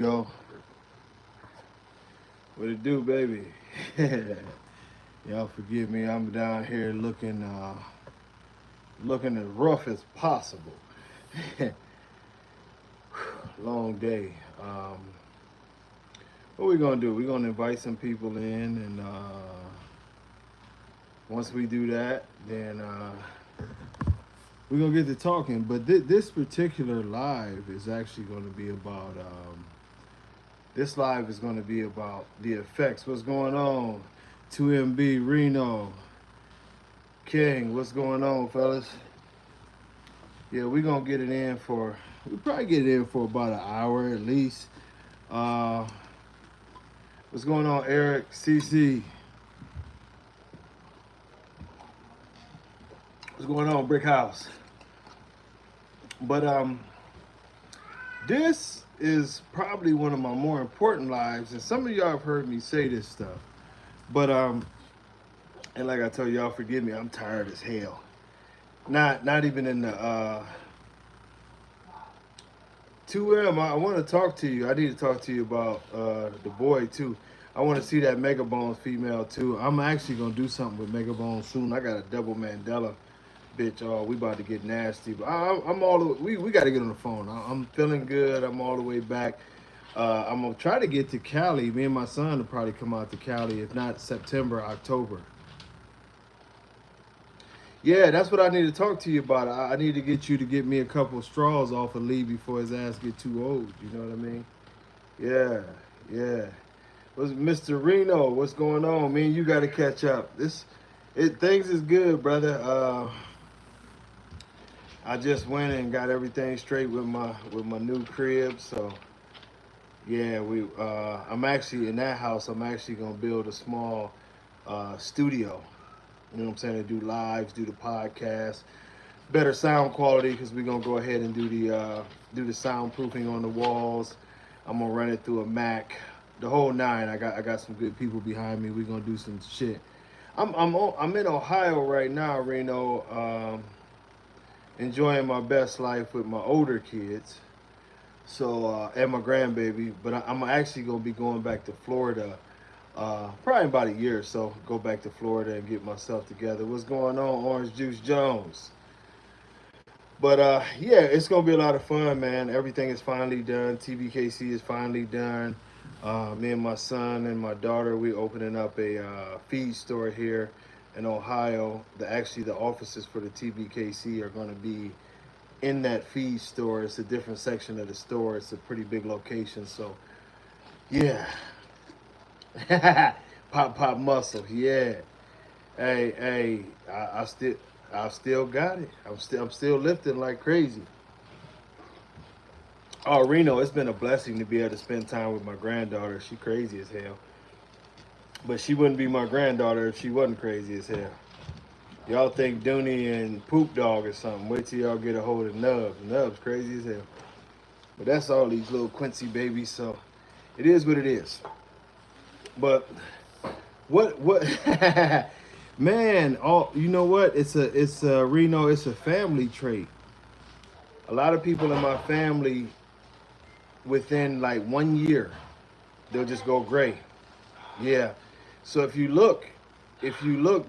Go. What it do, baby? Y'all forgive me. I'm down here looking as rough as possible. Long day. What we gonna do? We're gonna invite some people in, and once we do that, then we're gonna get to talking. But this particular live is actually gonna be about. This live is gonna be about the effects. What's going on? 2MB Reno King. What's going on, fellas? Yeah, we're gonna get it in for. We probably get it in for about an hour at least. Uh, what's going on, Eric? CC. What's going on, Brick House? But this is probably one of my more important lives, and some of y'all have heard me say this stuff. But and like I told y'all, forgive me, I'm tired as hell. Not even in the 2M. I want to talk to you. I need to talk to you about the boy too. I want to see that Mega Bones female too. I'm actually gonna do something with Mega Bones soon. I got a double Mandela, bitch. Oh, we about to get nasty. But I'm all the way. We got to get on the phone. I'm feeling good. I'm all the way back. I'm gonna try to get to Cali. Me and my son will probably come out to Cali, if not September, October. Yeah, that's what I need to talk to you about. I need to get you to get me a couple of straws off of Lee before his ass get too old. You know what I mean? Yeah, yeah. What's Mr. Reno? What's going on? Me and you got to catch up. Things is good, brother. I just went and got everything straight with my new crib. So yeah, I'm actually in that house. I'm actually gonna build a small studio. You know what I'm saying? To do lives, do the podcast, better sound quality because we're gonna go ahead and do the soundproofing on the walls. I'm gonna run it through a Mac, the whole nine. I got some good people behind me. We're gonna do some shit. I'm in Ohio right now, Reno, enjoying my best life with my older kids. So and my grandbaby, but I'm actually gonna be going back to Florida. Probably about a year or so. Go back to Florida and get myself together. What's going on, Orange Juice Jones? But yeah, it's gonna be a lot of fun, man. Everything is finally done. TVKC is finally done. Me and my son and my daughter, we opening up a feed store here in Ohio. The offices for the TVKC are gonna be in that feed store. It's a different section of the store. It's a pretty big location. So yeah, pop muscle. Yeah. Hey, I still got it. I'm still lifting like crazy. Oh, Reno, it's been a blessing to be able to spend time with my granddaughter. She crazy as hell. But she wouldn't be my granddaughter if she wasn't crazy as hell. Y'all think Dooney and Poop Dog or something. Wait till y'all get a hold of Nubs. Nubs crazy as hell. But that's all these little Quincy babies, so it is what it is. But what man, you know what? It's a Reno, it's a family trait. A lot of people in my family within like 1 year, they'll just go gray. Yeah. So if you look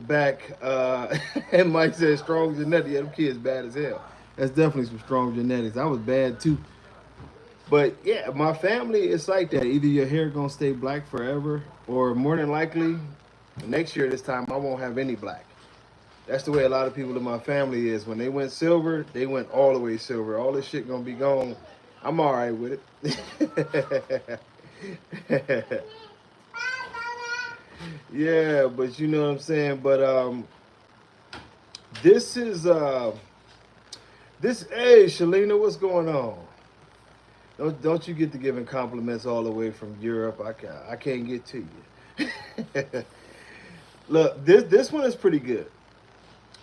back, and Mike said strong genetics. Yeah, them kids bad as hell. That's definitely some strong genetics. I was bad too. But yeah, my family it's like that. Either your hair gonna stay black forever, or more than likely, next year this time I won't have any black. That's the way a lot of people in my family is. When they went silver, they went all the way silver. All this shit gonna be gone. I'm all right with it. Yeah, but you know what I'm saying. But this is this. Hey, Shalina, what's going on? Don't you get to giving compliments all the way from Europe? I can't get to you. Look, this one is pretty good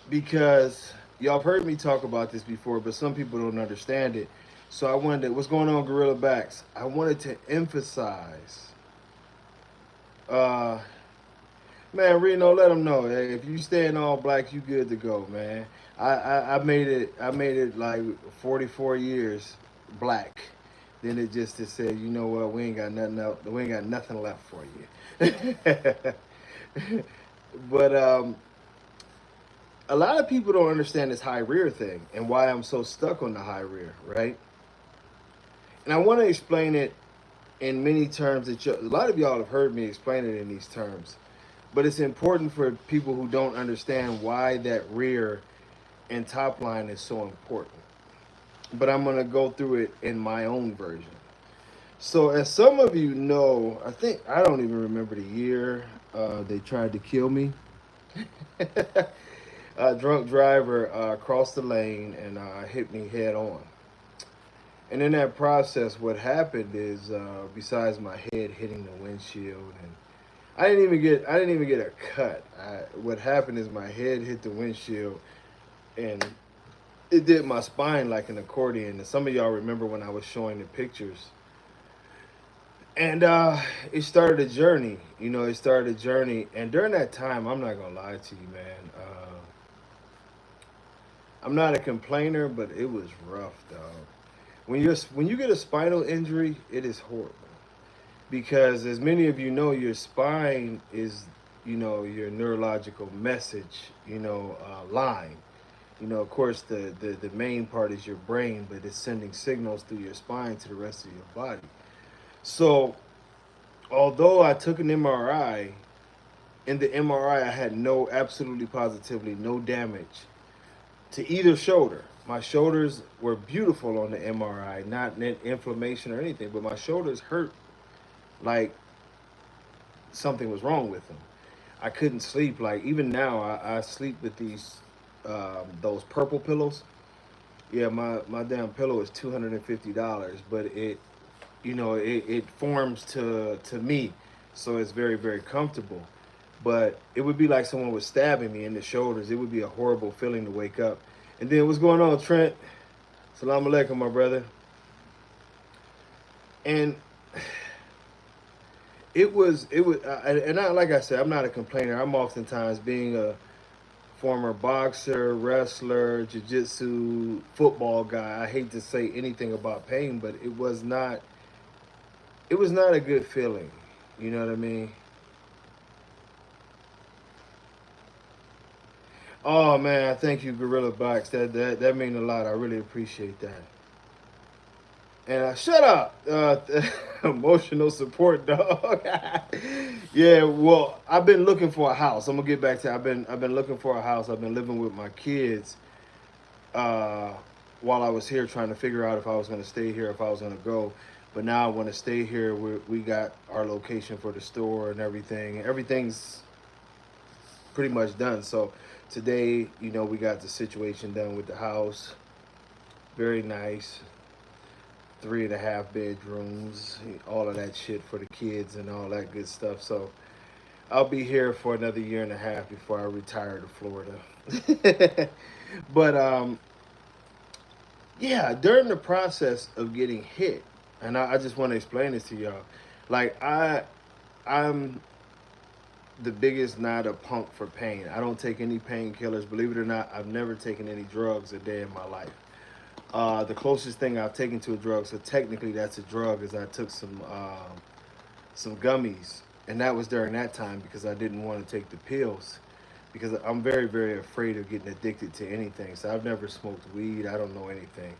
because y'all have heard me talk about this before, but some people don't understand it. So I wanted to, what's going on, Gorilla Backs? I wanted to emphasize, uh, man, Reno, let them know. Hey, if you stay in all black, you good to go, man. I made it like 44 years black. Then it just said, you know what, we ain't got nothing else, we ain't got nothing left for you. But a lot of people don't understand this high rear thing and why I'm so stuck on the high rear, right? And I want to explain it in many terms that a lot of y'all have heard me explain it in these terms. But it's important for people who don't understand why that rear and top line is so important. But I'm going to go through it in my own version. So, as some of you know, I don't even remember the year they tried to kill me. A drunk driver crossed the lane and hit me head on. And in that process, what happened is, besides my head hitting the windshield, and I didn't even get a cut. What happened is my head hit the windshield, and it did my spine like an accordion. And some of y'all remember when I was showing the pictures. And it started a journey. You know, it started a journey. And during that time, I'm not gonna lie to you, man. I'm not a complainer, but it was rough, dog. When you get a spinal injury, it is horrible because, as many of you know, your spine is, you know, your neurological message, line. You know, of course, the main part is your brain, but it's sending signals through your spine to the rest of your body. So, although I took an MRI, in the MRI, I had absolutely positively no damage to either shoulder. My shoulders were beautiful on the MRI, not inflammation or anything, but my shoulders hurt like something was wrong with them. I couldn't sleep. Like even now, I sleep with those purple pillows. Yeah, my damn pillow is $250, but it forms to me, so it's very very comfortable. But it would be like someone was stabbing me in the shoulders. It would be a horrible feeling to wake up. And then what's going on, Trent? Salam alaikum, my brother. And and like I said, I'm not a complainer. I'm oftentimes being a former boxer, wrestler, jiu-jitsu, football guy. I hate to say anything about pain, but it was not a good feeling. You know what I mean? Oh man, thank you, Gorilla Box. That means a lot. I really appreciate that. And shut up, emotional support dog. Yeah, well, I've been looking for a house. I'm gonna get back to. I've been looking for a house. I've been living with my kids uh, while I was here, trying to figure out if I was gonna stay here, if I was gonna go. But now I want to stay here. We got our location for the store and everything. Everything's pretty much done. So today, we got the situation done with the house. Very nice. 3.5 bedrooms, all of that shit for the kids and all that good stuff. So I'll be here for another year and a half before I retire to Florida. But yeah, during the process of getting hit, and I just want to explain this to y'all. Like I'm the biggest not a punk for pain. I don't take any painkillers. Believe it or not, I've never taken any drugs a day in my life. The closest thing I've taken to a drug, so technically that's a drug, is I took some gummies, and that was during that time because I didn't want to take the pills because I'm very very afraid of getting addicted to anything. So I've never smoked weed. I don't know anything,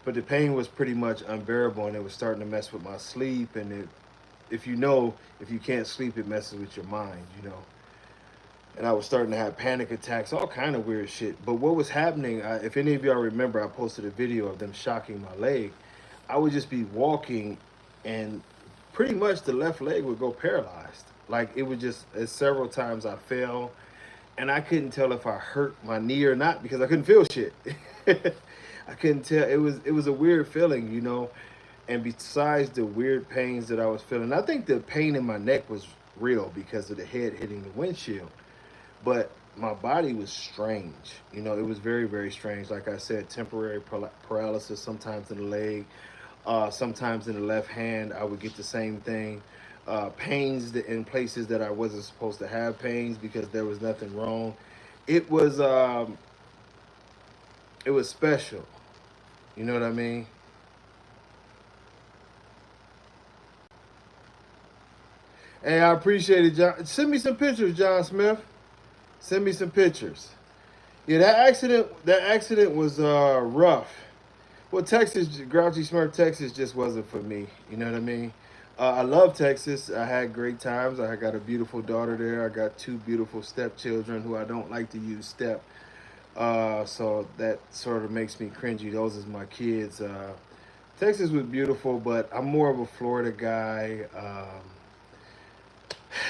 but the pain was pretty much unbearable, and it was starting to mess with my sleep. And if you can't sleep, it messes with your mind. And I was starting to have panic attacks, all kind of weird shit. But what was happening, if any of y'all remember, I posted a video of them shocking my leg. I would just be walking, and pretty much the left leg would go paralyzed. Like it would just, several times I fell, and I couldn't tell if I hurt my knee or not because I couldn't feel shit. I couldn't tell. It was a weird feeling. And besides the weird pains that I was feeling, I think the pain in my neck was real because of the head hitting the windshield. But my body was strange. It was very very strange. Like I said, temporary paralysis, sometimes in the leg, sometimes in the left hand I would get the same thing. Pains in places that I wasn't supposed to have pains because there was nothing wrong. It was um, it was special. You know what I mean? Hey, I appreciate it, John. Send me some pictures, John Smith. Send me some pictures. Yeah, that accident was rough. Well, Texas, Grouchy Smurf, Texas just wasn't for me. You know what I mean? I love Texas. I had great times. I got a beautiful daughter there. I got two beautiful stepchildren who I don't like to use step. So that sort of makes me cringy. Those is my kids. Texas was beautiful, but I'm more of a Florida guy.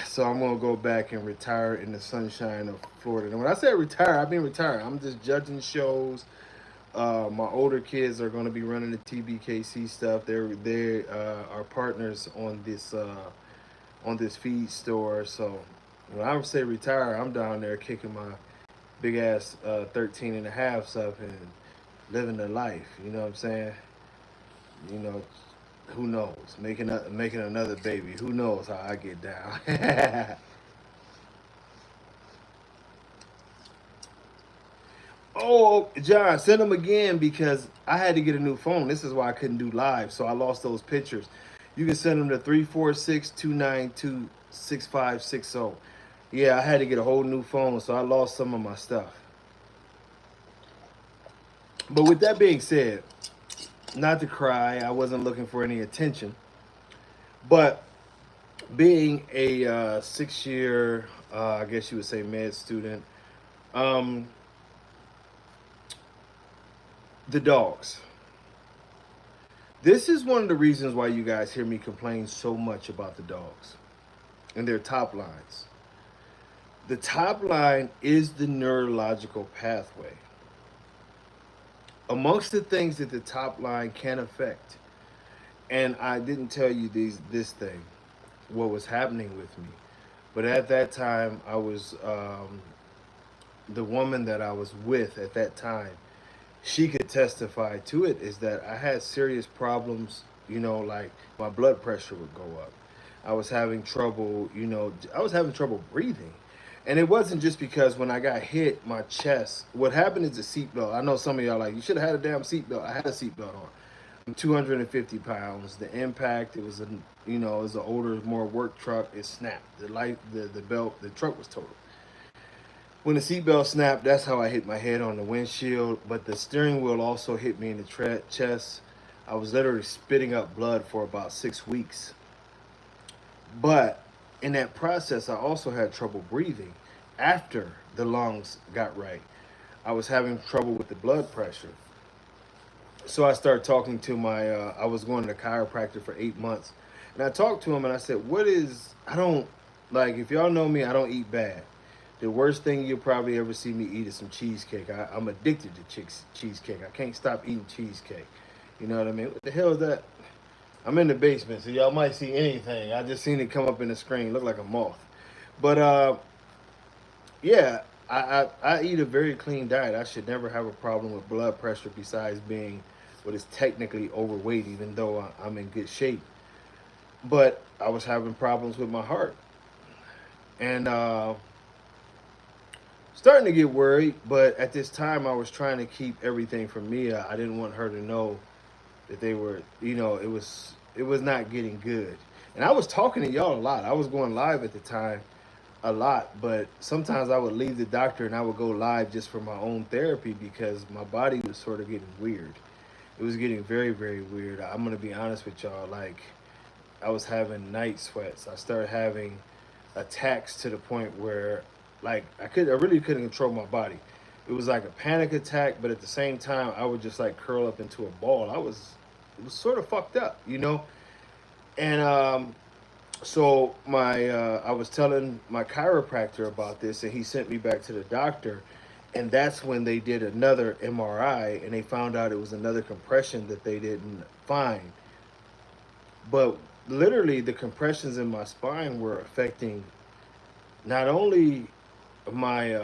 So I'm gonna go back and retire in the sunshine of Florida. And when I say retire, I mean retire. I'm just judging shows. My older kids are gonna be running the TBKC stuff. They are partners on this feed store. So when I say retire, I'm down there kicking my big ass 13 and a half stuff and living the life. You know what I'm saying? You know, who knows? Making another baby. Who knows how I get down? Oh, John, send them again because I had to get a new phone. This is why I couldn't do live, so I lost those pictures. You can send them to 346-292-6560. Yeah, I had to get a whole new phone, so I lost some of my stuff. But with that being said, not to cry, I wasn't looking for any attention. But being a 6 year, I guess you would say, med student, um, the dogs. This is one of the reasons why you guys hear me complain so much about the dogs and their top lines. The top line is the neurological pathway. Amongst the things that the top line can affect, and I didn't tell you this thing, what was happening with me, but at that time, I was the woman that I was with at that time. She could testify to it. Is that I had serious problems. Like my blood pressure would go up. I was having trouble. I was having trouble breathing. And it wasn't just because when I got hit, my chest. What happened is the seatbelt. I know some of y'all like, you should have had a damn seatbelt. I had a seatbelt on. I'm 250 pounds. The impact, it was an older, more work truck. It snapped. The belt, the truck was total. When the seatbelt snapped, that's how I hit my head on the windshield. But the steering wheel also hit me in the chest. I was literally spitting up blood for about 6 weeks. But in that process, I also had trouble breathing after the lungs got right. I was having trouble with the blood pressure. So I started talking to I was going to the chiropractor for 8 months. And I talked to him and I said, I don't, like, if y'all know me, I don't eat bad. The worst thing you'll probably ever see me eat is some cheesecake. I'm addicted to cheesecake. I can't stop eating cheesecake. You know what I mean? What the hell is that? I'm in the basement, so y'all might see anything. I just seen it come up in the screen, look like a moth. But yeah, I eat a very clean diet. I should never have a problem with blood pressure besides being what is technically overweight, even though I'm in good shape. But I was having problems with my heart. And starting to get worried, but at this time I was trying to keep everything from Mia. I didn't want her to know that they were, it was not getting good. And I was talking to y'all a lot. I was going live at the time a lot, but sometimes I would leave the doctor and I would go live just for my own therapy because my body was sort of getting weird. It was getting very, very weird. I'm gonna be honest with y'all. Like, I was having night sweats. I started having attacks to the point where, like, I really couldn't control my body. It was like a panic attack, but at the same time, I would just like curl up into a ball. It was sort of fucked up. And so I was telling my chiropractor about this, and he sent me back to the doctor, and that's when they did another MRI, and they found out it was another compression that they didn't find. But literally, the compressions in my spine were affecting not only my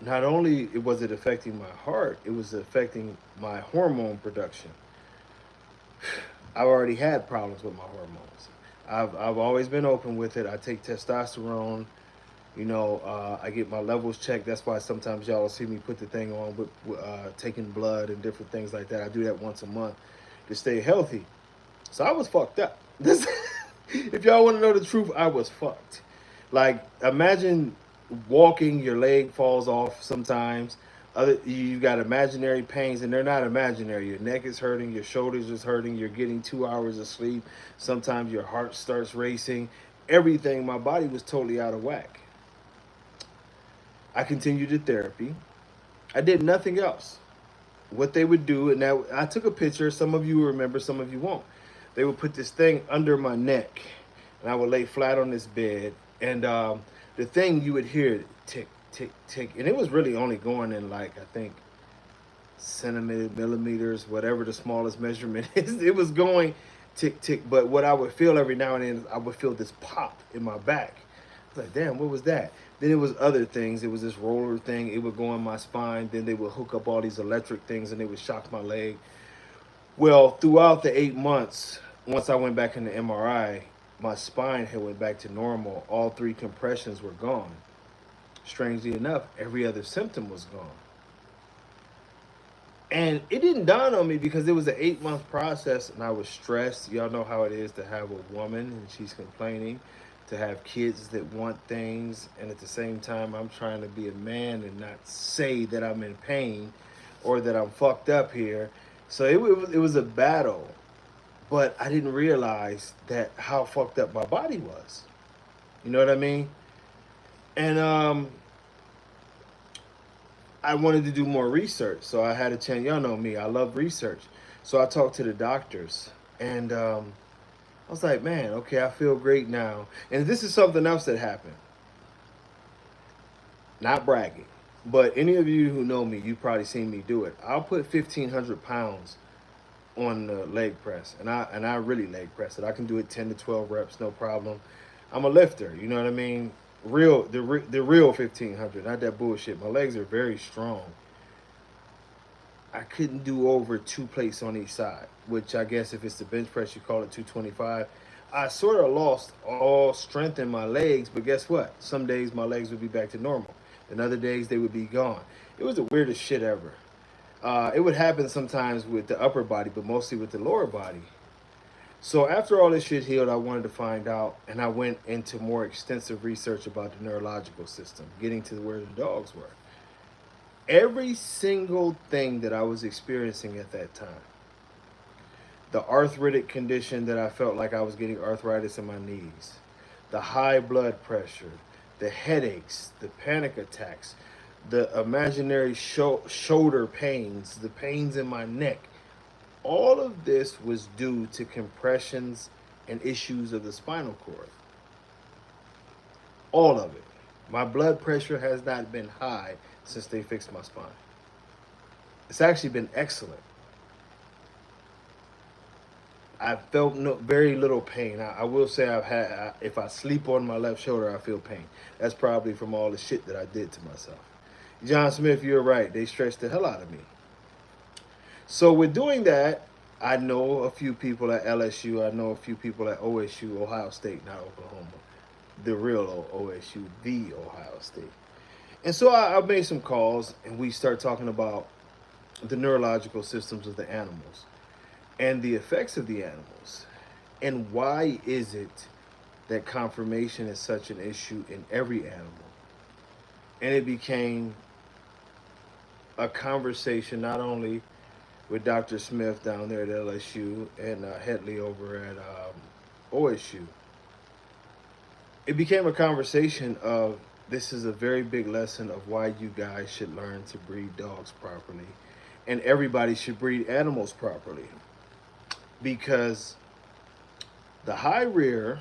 not only was it affecting my heart, it was affecting my hormone production. I've already had problems with my hormones. I've always been open with it. I take testosterone. I get my levels checked. That's why sometimes y'all will see me put the thing on with taking blood and different things like that. I do that once a month to stay healthy. So I was fucked up. This If y'all want to know the truth, I was fucked. Like, imagine walking, your leg falls off sometimes. Other, you got imaginary pains, and they're not imaginary. Your neck is hurting, your shoulders is hurting. You're getting 2 hours of sleep. Sometimes your heart starts racing. Everything, my body was totally out of whack. I continued the therapy. I did nothing else. What they would do, and that, I took a picture. Some of you remember, some of you won't. They would put this thing under my neck, and I would lay flat on this bed. And the thing, you would hear tick, tick, tick, and it was really only going in, like, I think centimeters, millimeters, whatever the smallest measurement is. It was going tick, tick. But what I would feel every now and then, I would feel this pop in my back. I was like, damn, what was that? Then it was other things. It was this roller thing. It would go on my spine. Then they would hook up all these electric things, and they would shock my leg. Well, throughout the 8 months, once I went back in the MRI, my spine had went back to normal. All three compressions were gone. Strangely enough, every other symptom was gone. And it didn't dawn on me because it was an 8 month process, and I was stressed. Y'all know how it is to have a woman and she's complaining, to have kids that want things, and at the same time, I'm trying to be a man and not say that I'm in pain or that I'm fucked up here. So it was a battle, but I didn't realize that how fucked up my body was. You know what I mean? And I wanted to do more research, so I had a chance. Y'all know me; I love research. So I talked to the doctors, and I was like, "Man, okay, I feel great now." And this is something else that happened. Not bragging, but any of you who know me, you've probably seen me do it. I'll put 1,500 pounds on the leg press, and I really leg press it. I can do it 10 to 12 reps, no problem. I'm a lifter, you know what I mean? The real 1,500, not that bullshit. My legs are very strong. I couldn't do over 2 plates on each side, which I guess if it's the bench press, you call it 225. I sort of lost all strength in my legs, but guess what? Some days my legs would be back to normal, and other days they would be gone. It was the weirdest shit ever. It would happen sometimes with the upper body, but mostly with the lower body. So after all this shit healed, I wanted to find out, and I went into more extensive research about the neurological system, getting to where the dogs were. Every single thing that I was experiencing at that time, the arthritic condition that I felt like I was getting arthritis in my knees, the high blood pressure, the headaches, the panic attacks, the imaginary shoulder pains, the pains in my neck, all of this was due to compressions and issues of the spinal cord. All of it. My blood pressure has not been high since they fixed my spine. It's actually been excellent. I felt very little pain. I will say if I sleep on my left shoulder, I feel pain. That's probably from all the shit that I did to myself. John Smith, you're right. They stretched the hell out of me. So with doing that, I know a few people at LSU. I know a few people at OSU, Ohio State, not Oklahoma. The real OSU, the Ohio State. And so I made some calls, and we start talking about the neurological systems of the animals and the effects of the animals. And why is it that conformation is such an issue in every animal? And it became a conversation not only with Dr. Smith down there at LSU and Headley over at OSU. It became a conversation of, this is a very big lesson of why you guys should learn to breed dogs properly, and everybody should breed animals properly, because the high rear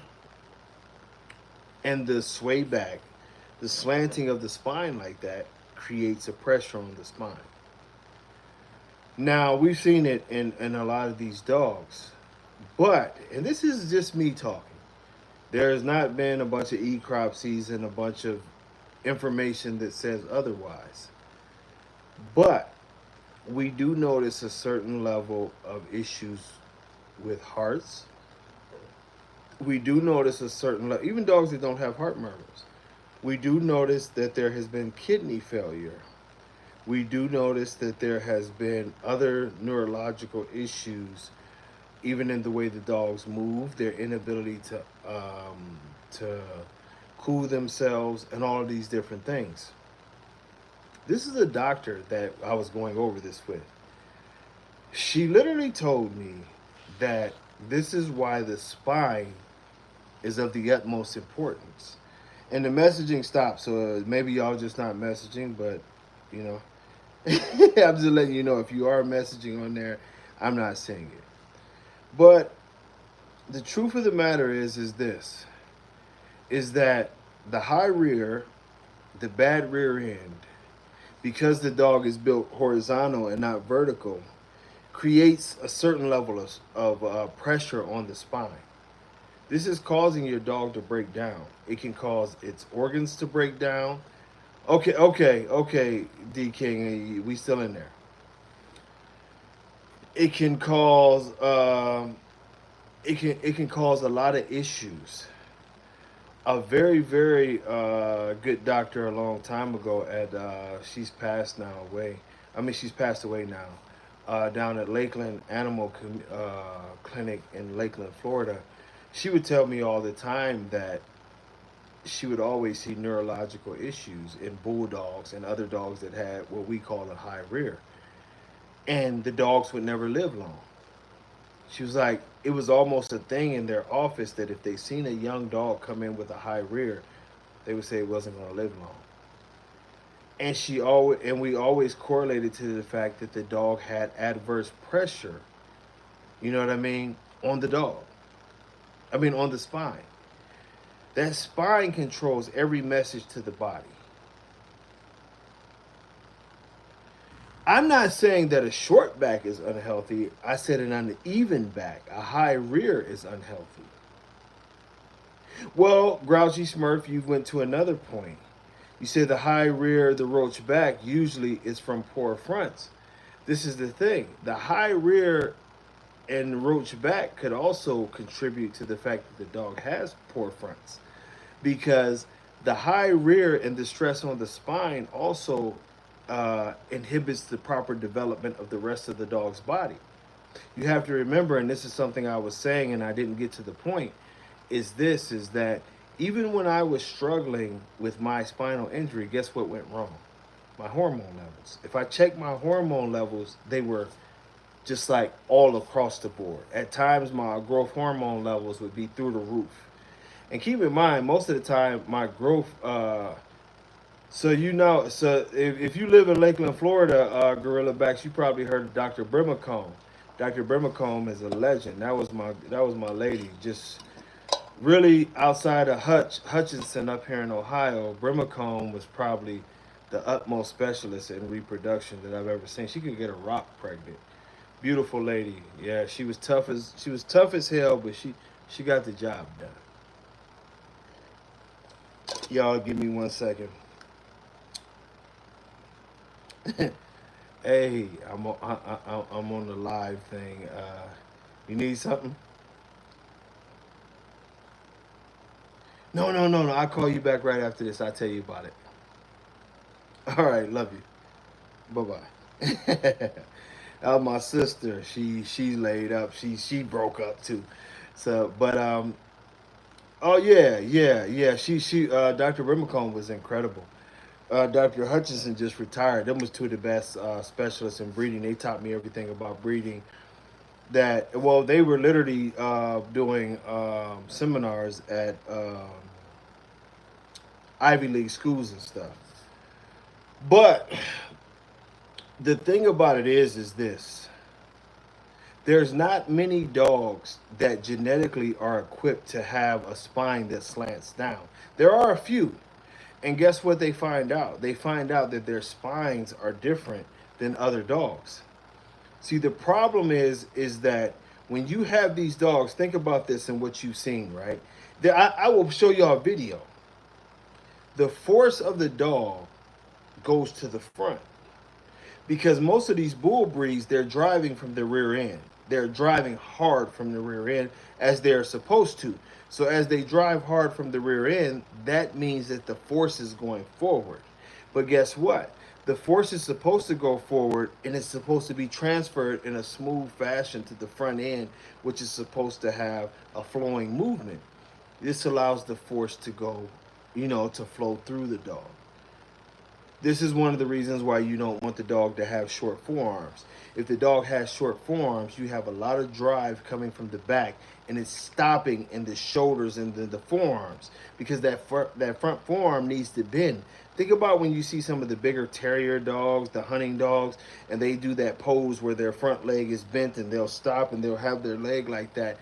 and the sway back, the slanting of the spine like that, creates a pressure on the spine. Now, we've seen it in a lot of these dogs, but, and this is just me talking, there has not been a bunch of ecropsies and a bunch of information that says otherwise. But we do notice a certain level of issues with hearts. We do notice a certain level, even dogs that don't have heart murmurs. We do notice that there has been kidney failure. We do notice that there has been other neurological issues even in the way the dogs move, their inability to cool themselves, and all of these different things. This is a doctor that I was going over this with. She literally told me that this is why the spine is of the utmost importance. And the messaging stopped, so maybe y'all just not messaging, but you know, I'm just letting you know if you are messaging on there, I'm not saying it. But the truth of the matter is this, is that the high rear, the bad rear end, because the dog is built horizontal and not vertical, creates a certain level of pressure on the spine. This is causing your dog to break down. It can cause its organs to break down. Okay, D King, we still in there. It can cause it can cause a lot of issues. A very good doctor a long time ago at she's passed now away. I mean she's passed away now. Down at Lakeland Clinic in Lakeland, Florida, she would tell me all the time that she would always see neurological issues in bulldogs and other dogs that had what we call a high rear. And the dogs would never live long. She was like, it was almost a thing in their office that if they seen a young dog come in with a high rear, they would say it wasn't going to live long. And we always correlated to the fact that the dog had adverse pressure, you know what I mean, on the dog. I mean on the spine. That spine controls every message to the body. I'm not saying that a short back is unhealthy. I said an uneven back, a high rear is unhealthy. Well, Grouchy Smurf, you went to another point. You said the high rear, the roach back, usually is from poor fronts. This is the thing. The high rear and roach back could also contribute to the fact that the dog has poor fronts. Because the high rear and the stress on the spine also inhibits the proper development of the rest of the dog's body. You have to remember, and this is something I was saying and I didn't get to the point, is that even when I was struggling with my spinal injury, guess what went wrong? My hormone levels. If I checked my hormone levels, they were just like all across the board. At times, my growth hormone levels would be through the roof. And keep in mind, most of the time, my growth. So if you live in Lakeland, Florida, Gorilla Backs, you probably heard of Dr. Brimacombe. Dr. Brimacombe is a legend. That was my lady. Just really outside of Hutchinson up here in Ohio, Brimacombe was probably the utmost specialist in reproduction that I've ever seen. She could get a rock pregnant. Beautiful lady. Yeah, she was tough as hell, but she got the job done. Y'all give me 1 second. Hey, I'm on the live thing. You need something? No. I'll call you back right after this. I'll tell you about it. All right, love you. Bye-bye. My sister, she laid up. She broke up too. So, but oh yeah. She Dr. Brimacombe was incredible. Dr. Hutchinson just retired. Them was two of the best specialists in breeding. They taught me everything about breeding. They were literally doing seminars at Ivy League schools and stuff. But the thing about it is this. There's not many dogs that genetically are equipped to have a spine that slants down. There are a few. And guess what they find out? They find out that their spines are different than other dogs. See, the problem is that when you have these dogs, think about this and what you've seen, right? I will show y'all a video. The force of the dog goes to the front. Because most of these bull breeds, they're driving from the rear end. They're driving hard from the rear end as they're supposed to. So as they drive hard from the rear end, that means that the force is going forward. But guess what? The force is supposed to go forward and it's supposed to be transferred in a smooth fashion to the front end, which is supposed to have a flowing movement. This allows the force to go, to flow through the dog. This is one of the reasons why you don't want the dog to have short forearms. If the dog has short forearms, you have a lot of drive coming from the back and it's stopping in the shoulders and the forearms because that front forearm needs to bend. Think about when you see some of the bigger terrier dogs, the hunting dogs, and they do that pose where their front leg is bent and they'll stop and they'll have their leg like that.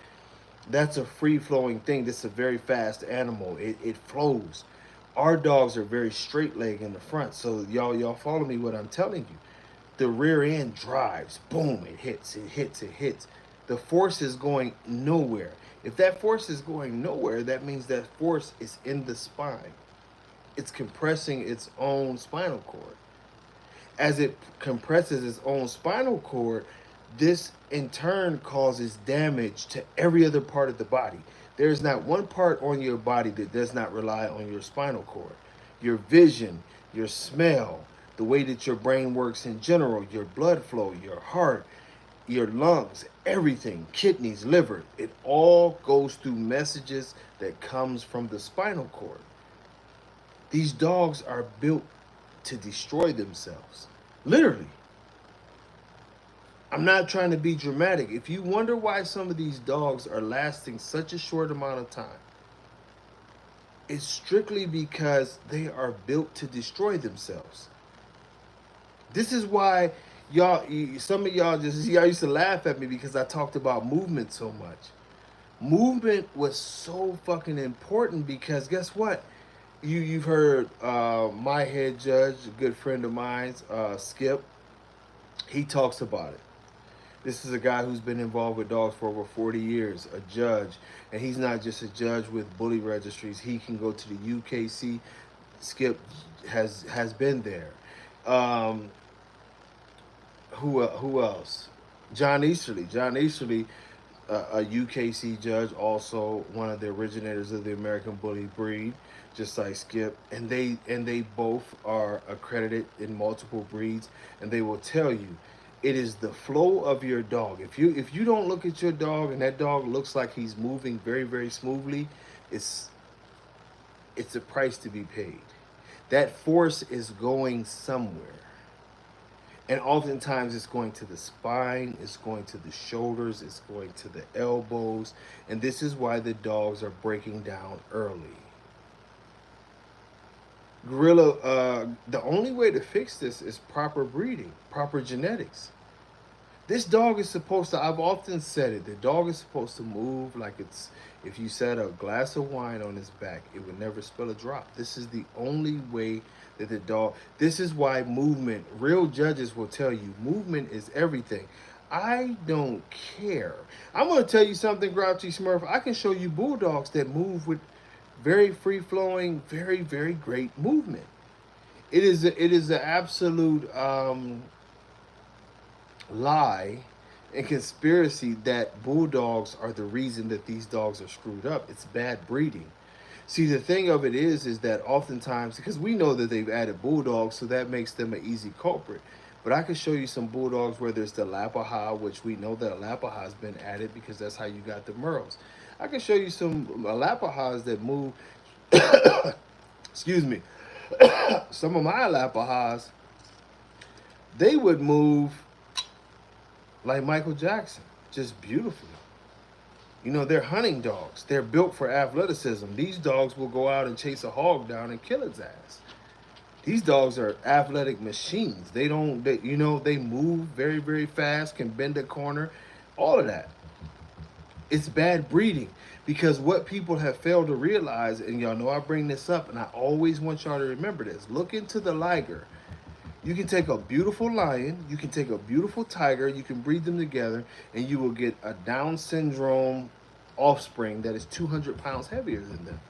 That's a free flowing thing. This is a very fast animal. It flows. Our dogs are very straight leg in the front. So y'all follow me what I'm telling you. The rear end drives. Boom, it hits, it hits, it hits. The force is going nowhere. If that force is going nowhere, that means that force is in the spine. It's compressing its own spinal cord. As it compresses its own spinal cord, this in turn causes damage to every other part of the body. There's not one part on your body that does not rely on your spinal cord. Your vision, your smell, the way that your brain works in general, your blood flow, your heart, your lungs, everything, kidneys, liver, it all goes through messages that comes from the spinal cord. These dogs are built to destroy themselves. Literally. I'm not trying to be dramatic. If you wonder why some of these dogs are lasting such a short amount of time, it's strictly because they are built to destroy themselves. This is why some of y'all used to laugh at me because I talked about movement so much. Movement was so fucking important because guess what? You've heard my head judge, a good friend of mine, Skip. He talks about it. This is a guy who's been involved with dogs for over 40 years, a judge. And he's not just a judge with bully registries. He can go to the UKC. Skip has been there. Who else? John Easterly. John Easterly, a UKC judge, also one of the originators of the American Bully breed, just like Skip. And they both are accredited in multiple breeds. And they will tell you, it is the flow of your dog. If you don't look at your dog and that dog looks like he's moving very, very smoothly, it's a price to be paid. That force is going somewhere. And oftentimes it's going to the spine, it's going to the shoulders, it's going to the elbows. And this is why the dogs are breaking down early. Gorilla, the only way to fix this is proper breeding, proper genetics. This dog is supposed to, I've often said it, the dog is supposed to move like it's, if you set a glass of wine on his back, it would never spill a drop. This is the only way that the dog, this is why movement, real judges will tell you, movement is everything. I don't care. I'm going to tell you something, Grouchy Smurf. I can show you bulldogs that move with very free-flowing, very, very great movement. It is an absolute lie and conspiracy that bulldogs are the reason that these dogs are screwed up. It's bad breeding. See, the thing of it is that oftentimes, because we know that they've added bulldogs, so that makes them an easy culprit. But I can show you some bulldogs where there's the Lappaha, which we know that a Lappaha has been added because that's how you got the Merles. I can show you some Lapahas that move. Excuse me. Some of my Lapahas, they would move like Michael Jackson, just beautifully. You know, they're hunting dogs. They're built for athleticism. These dogs will go out and chase a hog down and kill its ass. These dogs are athletic machines. They move very, very fast, can bend a corner, all of that. It's bad breeding because what people have failed to realize, and y'all know I bring this up, and I always want y'all to remember this. Look into the liger. You can take a beautiful lion, you can take a beautiful tiger, you can breed them together, and you will get a Down syndrome offspring that is 200 pounds heavier than them.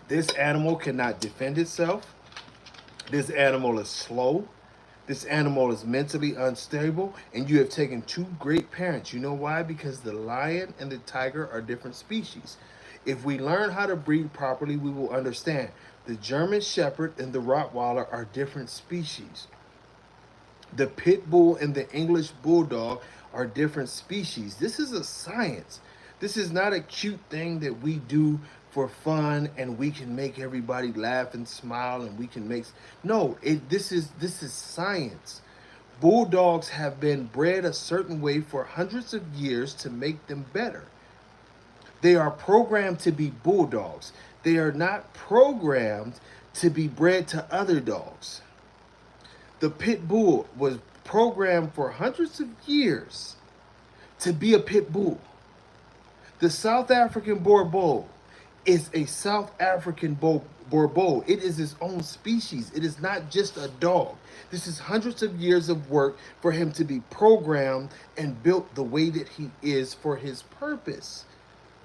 This animal cannot defend itself. This animal is slow. This animal is mentally unstable, and you have taken two great parents. You know why? Because the lion and the tiger are different species. If we learn how to breed properly, we will understand. The German Shepherd and the Rottweiler are different species. The Pit Bull and the English Bulldog are different species. This is a science. This is not a cute thing that we do for fun and we can make everybody laugh and smile and we can make no, this is science. Bulldogs have been bred a certain way for hundreds of years to make them better. They are programmed to be bulldogs. They are not programmed to be bred to other dogs. The pit bull was programmed for hundreds of years to be a pit bull. The South African Boerboel is a South African Boerboel. It is its own species. It is not just a dog. This is hundreds of years of work for him to be programmed and built the way that he is for his purpose.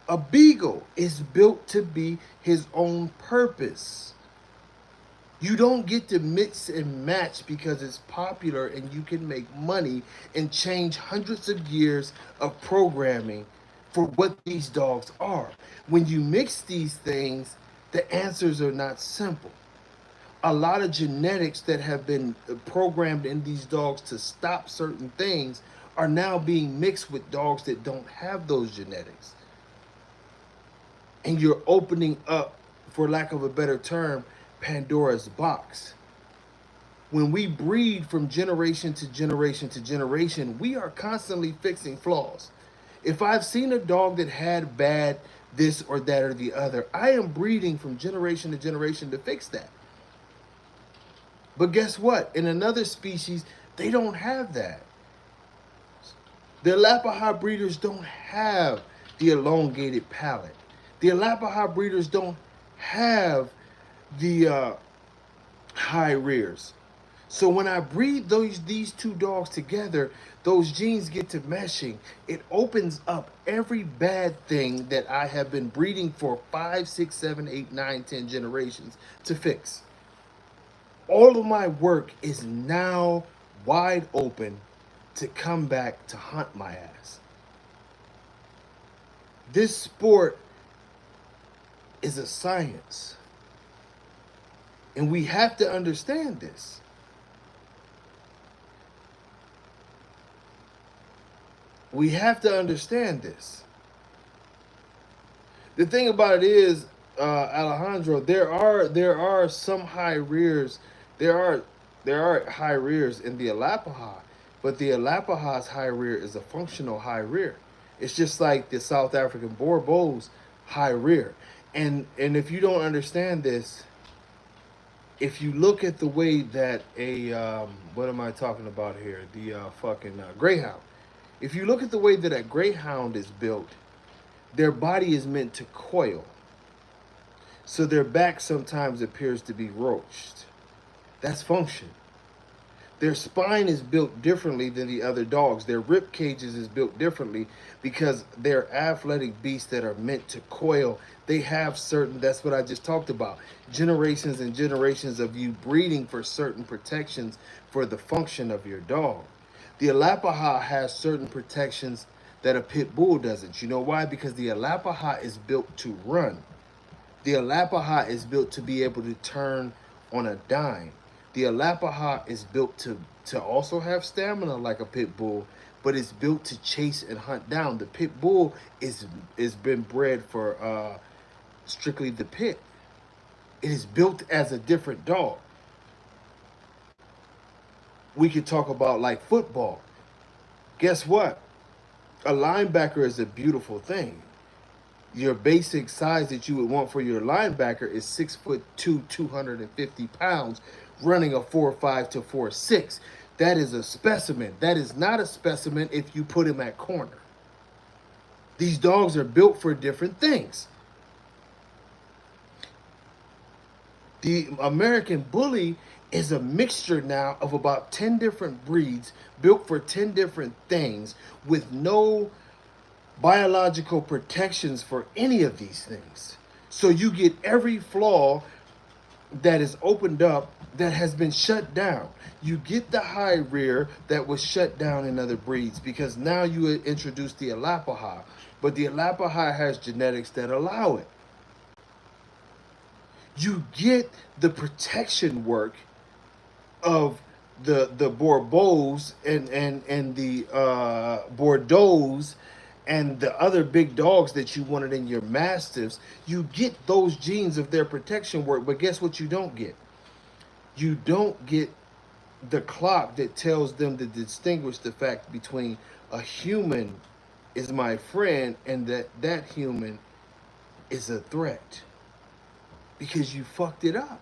A beagle is built to be his own purpose. You don't get to mix and match because it's popular and you can make money and change hundreds of years of programming for what these dogs are. When you mix these things, the answers are not simple. A lot of genetics that have been programmed in these dogs to stop certain things are now being mixed with dogs that don't have those genetics. And you're opening up, for lack of a better term, Pandora's box. When we breed from generation to generation to generation, we are constantly fixing flaws. If I've seen a dog that had bad this or that or the other, I am breeding from generation to generation to fix that. But guess what? In another species, they don't have that. The Alapaha breeders don't have the elongated palate. The Alapaha breeders don't have the high rears. So when I breed these two dogs together, those genes get to meshing. It opens up every bad thing that I have been breeding for 5, 6, 7, 8, 9, 10 generations to fix. All of my work is now wide open to come back to hunt my ass. This sport is a science. And we have to understand this. We have to understand this. The thing about it is, Alejandro, there are some high rears. There are high rears in the Alapaha, but the Alapaha's high rear is a functional high rear. It's just like the South African Boerboel's high rear. And if you don't understand this, if you look at the way that what am I talking about here? The greyhound. If you look at the way that a greyhound is built, their body is meant to coil. So their back sometimes appears to be roached. That's function. Their spine is built differently than the other dogs. Their rib cages is built differently because they're athletic beasts that are meant to coil. They have certain, that's what I just talked about, generations and generations of you breeding for certain protections for the function of your dog. The Alapaha has certain protections that a pit bull doesn't. You know why? Because the Alapaha is built to run. The Alapaha is built to be able to turn on a dime. The Alapaha is built to also have stamina like a pit bull, but it's built to chase and hunt down. The pit bull is been bred for strictly the pit. It is built as a different dog. We could talk about like football. Guess what? A linebacker is a beautiful thing. Your basic size that you would want for your linebacker is 6'2", 250 pounds, running a 4.5 to 4.6. That is a specimen. That is not a specimen if you put him at corner. These dogs are built for different things. The American Bully is a mixture now of about 10 different breeds built for 10 different things with no biological protections for any of these things. So you get every flaw that is opened up that has been shut down. You get the high rear that was shut down in other breeds because now you introduce the Alapaha. But the Arapaho has genetics that allow it. You get the protection work of the Bordeaux's and the Bordeaux's and the other big dogs that you wanted in your mastiffs. You get those genes of their protection work, but guess what you don't get? You don't get the clock that tells them to distinguish the fact between a human is my friend and that human is a threat, because you fucked it up.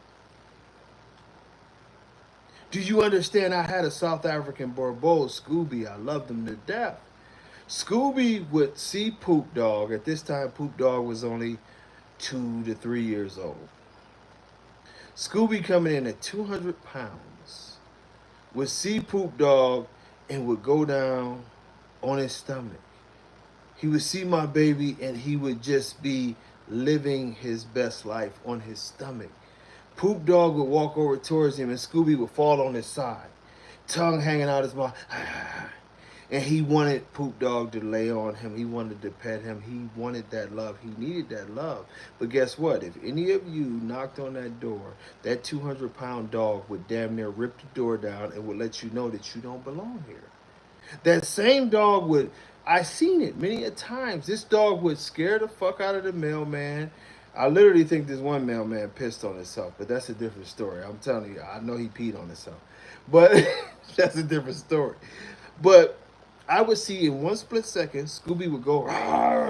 Do you understand? I had a South African Bordeaux, Scooby. I loved him to death. Scooby would see Poop Dog. At this time, Poop Dog was only 2 to 3 years old. Scooby coming in at 200 pounds would see Poop Dog and would go down on his stomach. He would see my baby and he would just be living his best life on his stomach. Poop Dog would walk over towards him and Scooby would fall on his side, tongue hanging out his mouth. And he wanted Poop Dog to lay on him. He wanted to pet him. He wanted that love. He needed that love. But guess what? If any of you knocked on that door, that 200-pound dog would damn near rip the door down and would let you know that you don't belong here. That same dog would, I seen it many a times. This dog would scare the fuck out of the mailman. I literally think this one mailman pissed on himself, but that's a different story. I'm telling you, I know he peed on himself, but that's a different story. But I would see in one split second, Scooby would go,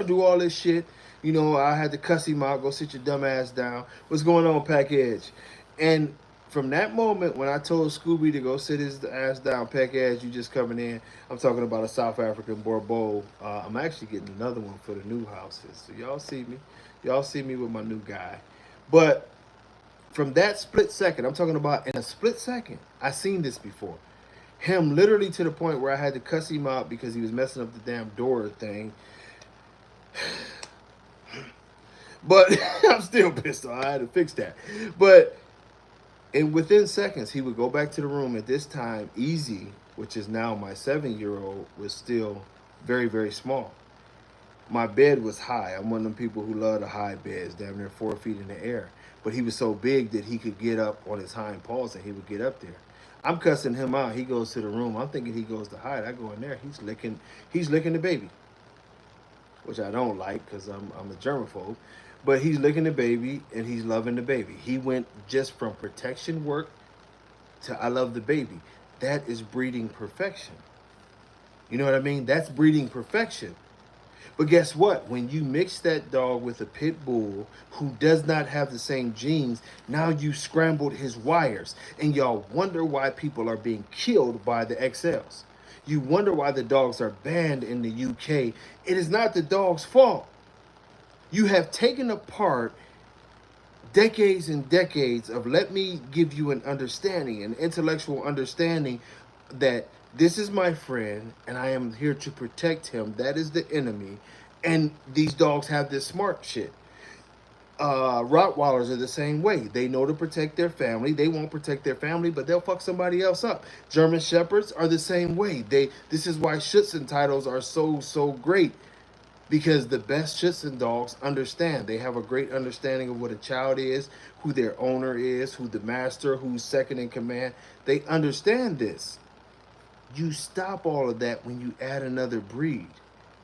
do all this shit. You know, I had to cuss him out, go sit your dumb ass down. What's going on, Package? And from that moment, when I told Scooby to go sit his ass down, Package, you just coming in. I'm talking about a South African Bordeaux. I'm actually getting another one for the new houses. So y'all see me. Y'all see me with my new guy. But from that split second, I'm talking about in a split second, I seen this before. Him literally to the point where I had to cuss him out because he was messing up the damn door thing. But I'm still pissed off. I had to fix that. But and within seconds, he would go back to the room. At this time, Easy, which is now my 7-year-old, was still very, very small. My bed was high. I'm one of them people who love the high beds, damn near 4 feet in the air. But he was so big that he could get up on his hind paws and he would get up there. I'm cussing him out. He goes to the room. I'm thinking he goes to hide. I go in there. He's licking the baby, which I don't like because I'm a germaphobe. But he's licking the baby and he's loving the baby. He went just from protection work to I love the baby. That is breeding perfection. You know what I mean? That's breeding perfection. But guess what? When you mix that dog with a pit bull who does not have the same genes, now you scrambled his wires. And y'all wonder why people are being killed by the XLs. You wonder why the dogs are banned in the UK. It is not the dog's fault. You have taken apart decades and decades of let me give you an understanding, an intellectual understanding that this is my friend and I am here to protect him. That is the enemy. And these dogs have this smart shit. Rottweilers are the same way. They know to protect their family. They won't protect their family, but they'll fuck somebody else up. German Shepherds are the same way. This is why Schützen titles are so great. Because the best Schützen dogs understand. They have a great understanding of what a child is, who their owner is, who the master, who's second in command. They understand this. You stop all of that when you add another breed.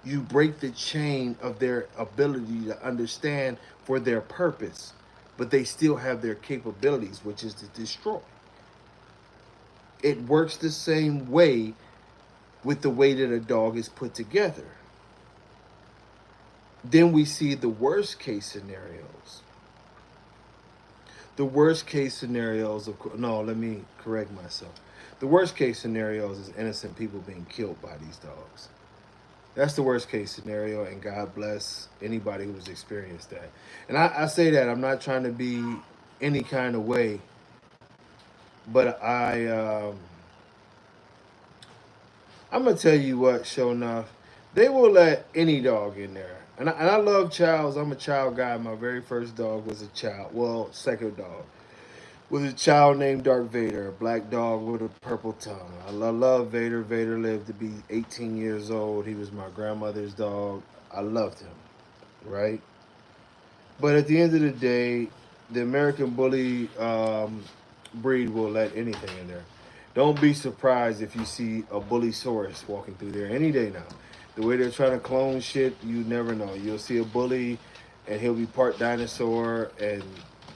You break the chain of their ability to understand for their purpose, but they still have their capabilities, which is to destroy. It works the same way with the way that a dog is put together. Then we see the worst case scenarios. The worst case scenarios of, no, let me correct myself. The worst case scenarios is innocent people being killed by these dogs. That's the worst case scenario, and God bless anybody who's experienced that. And I say that, I'm not trying to be any kind of way, but I'm going to tell you what, sure enough, they will let any dog in there. And I love childs. I'm a child guy. My very first dog was a child. Well, second dog was a child named Darth Vader, a black dog with a purple tongue. I love Vader. Vader lived to be 18 years old. He was my grandmother's dog. I loved him, right? But at the end of the day, the American Bully breed will let anything in there. Don't be surprised if you see a Bullysaurus walking through there any day now. The way they're trying to clone shit, you never know. You'll see a bully, and he'll be part dinosaur, and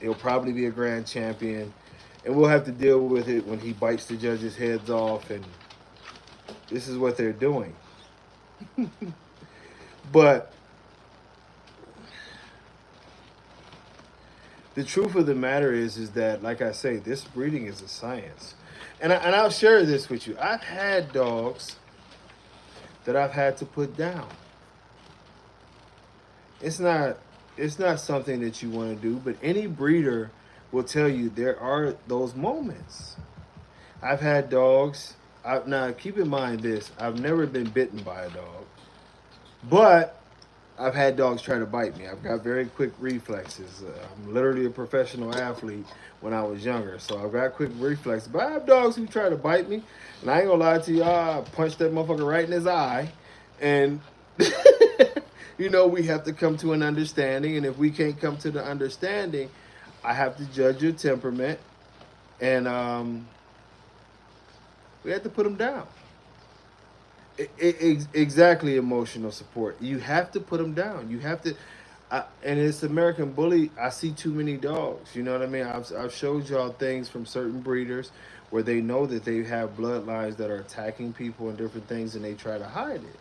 he'll probably be a grand champion, and we'll have to deal with it when he bites the judges' heads off. And this is what they're doing. But the truth of the matter is that, like I say, this breeding is a science, and I'll share this with you. I've had dogs that I've had to put down. It's not it's not something that you want to do, but any breeder will tell you there are those moments. I've had dogs. Now keep in mind this: I've never been bitten by a dog, but I've had dogs try to bite me. I've got very quick reflexes. I'm literally a professional athlete when I was younger, so I've got quick reflexes. But I have dogs who try to bite me, and I ain't gonna lie to y'all. I punched that motherfucker right in his eye, and we have to come to an understanding. And if we can't come to the understanding, I have to judge your temperament, and we have to put them down. Exactly, emotional support. You have to put them down. You have to, and it's American Bully. I see too many dogs. You know what I mean? I've showed y'all things from certain breeders where they know that they have bloodlines that are attacking people and different things, and they try to hide it.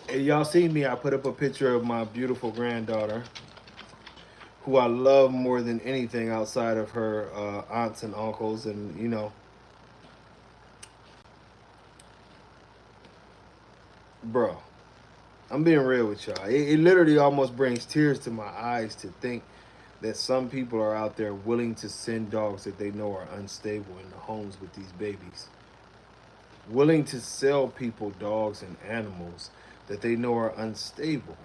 And y'all seen me? I put up a picture of my beautiful granddaughter, who I love more than anything outside of her aunts and uncles, and bro. I'm being real with y'all. It literally almost brings tears to my eyes to think that some people are out there willing to send dogs that they know are unstable in the homes with these babies. Willing to sell people dogs and animals that they know are unstable.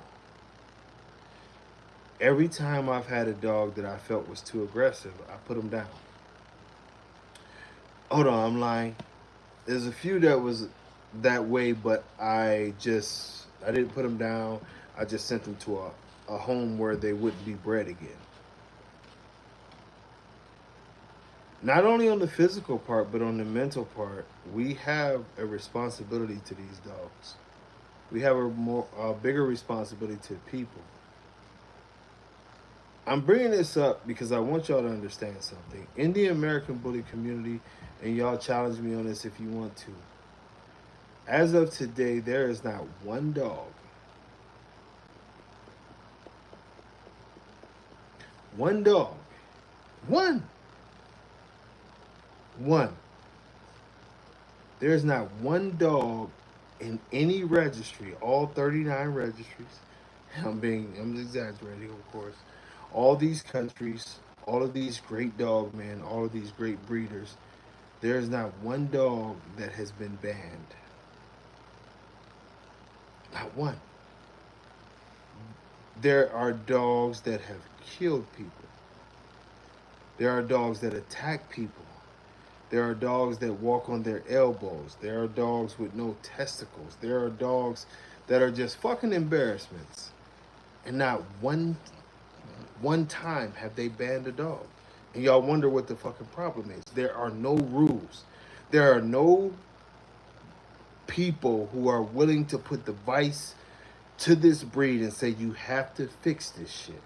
Every time I've had a dog that I felt was too aggressive, I put them down. Hold on, I'm lying. There's a few that was that way, but I didn't put them down. I just sent them to a home where they wouldn't be bred again. Not only on the physical part, but on the mental part, we have a responsibility to these dogs. We have a bigger responsibility to people. I'm bringing this up because I want y'all to understand something. In the American Bully community, and y'all challenge me on this if you want to, as of today, there is not one dog, one, there is not one dog in any registry, all 39 registries. I'm exaggerating, of course. All these countries, all of these great dog men, all of these great breeders, there is not one dog that has been banned. Not one. There are dogs that have killed people. There are dogs that attack people. There are dogs that walk on their elbows. There are dogs with no testicles. There are dogs that are just fucking embarrassments. And not one time have they banned a dog. And y'all wonder what the fucking problem is. There are no rules. There are no people who are willing to put the vice to this breed and say you have to fix this shit.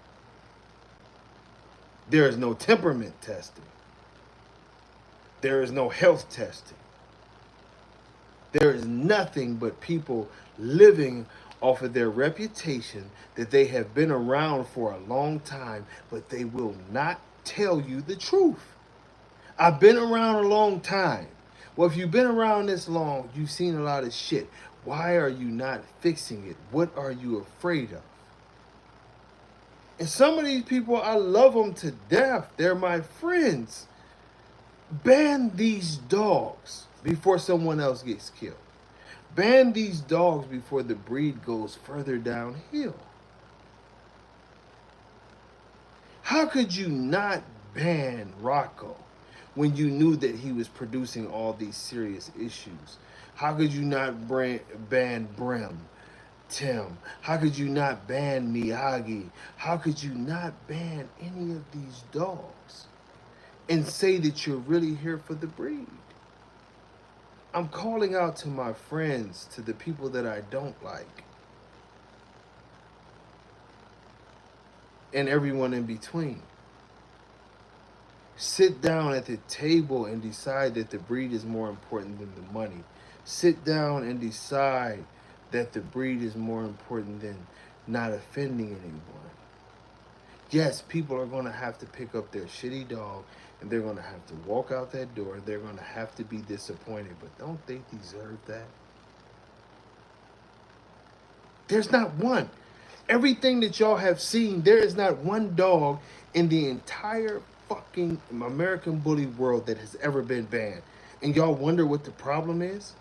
There is no temperament testing. There is no health testing. There is nothing but people living off of their reputation that they have been around for a long time, but they will not tell you the truth. I've been around a long time. Well, if you've been around this long, you've seen a lot of shit. Why are you not fixing it? What are you afraid of? And some of these people, I love them to death. They're my friends. Ban these dogs before someone else gets killed. Ban these dogs before the breed goes further downhill. How could you not ban Rocco when you knew that he was producing all these serious issues? How could you not ban Brim, Tim? How could you not ban Miyagi? How could you not ban any of these dogs and say that you're really here for the breed? I'm calling out to my friends, to the people that I don't like, and everyone in between. Sit down at the table and decide that the breed is more important than the money. Sit down and decide that the breed is more important than not offending anyone. Yes, people are going to have to pick up their shitty dog and they're going to have to walk out that door. They're going to have to be disappointed, but don't they deserve that? There's not one. Everything that y'all have seen, there is not one dog in the entire fucking American bully world that has ever been banned. And y'all wonder what the problem is?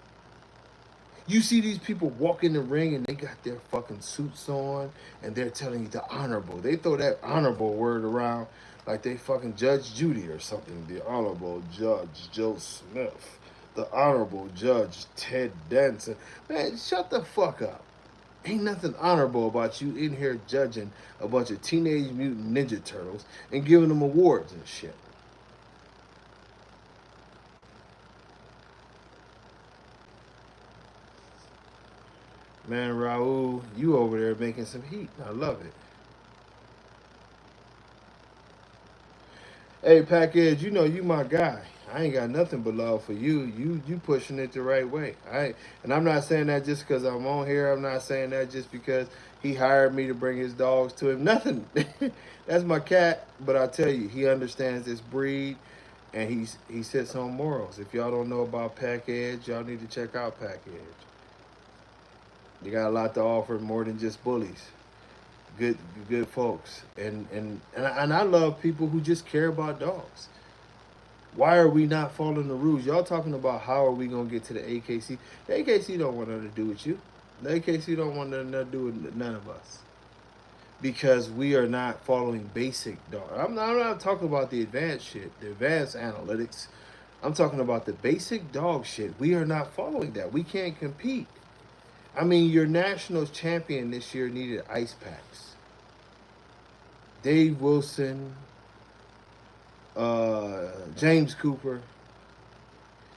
You see these people walk in the ring and they got their fucking suits on and they're telling you the honorable. They throw that honorable word around like they fucking Judge Judy or something. The Honorable Judge Joe Smith. The Honorable Judge Ted Danson. Man, shut the fuck up. Ain't nothing honorable about you in here judging a bunch of Teenage Mutant Ninja Turtles and giving them awards and shit. Man, Raul, you over there making some heat. I love it. Hey, Package, you know you my guy. I ain't got nothing but love for you. You pushing it the right way. And I'm not saying that just because I'm on here. I'm not saying that just because he hired me to bring his dogs to him. Nothing. That's my cat. But I tell you, he understands this breed, and he sits on morals. If y'all don't know about Package, y'all need to check out Package. They got a lot to offer, more than just bullies. Good good folks, and I love people who just care about dogs. Why are we not following the rules? Y'all talking about how are we gonna get to the AKC? The AKC don't want nothing to do with you. The AKC don't want nothing to do with none of us because we are not following basic dog. I'm not talking about the advanced shit, the advanced analytics. I'm talking about the basic dog shit. We are not following that. We can't compete. I mean, your nationals champion this year needed ice packs. Dave Wilson, James Cooper.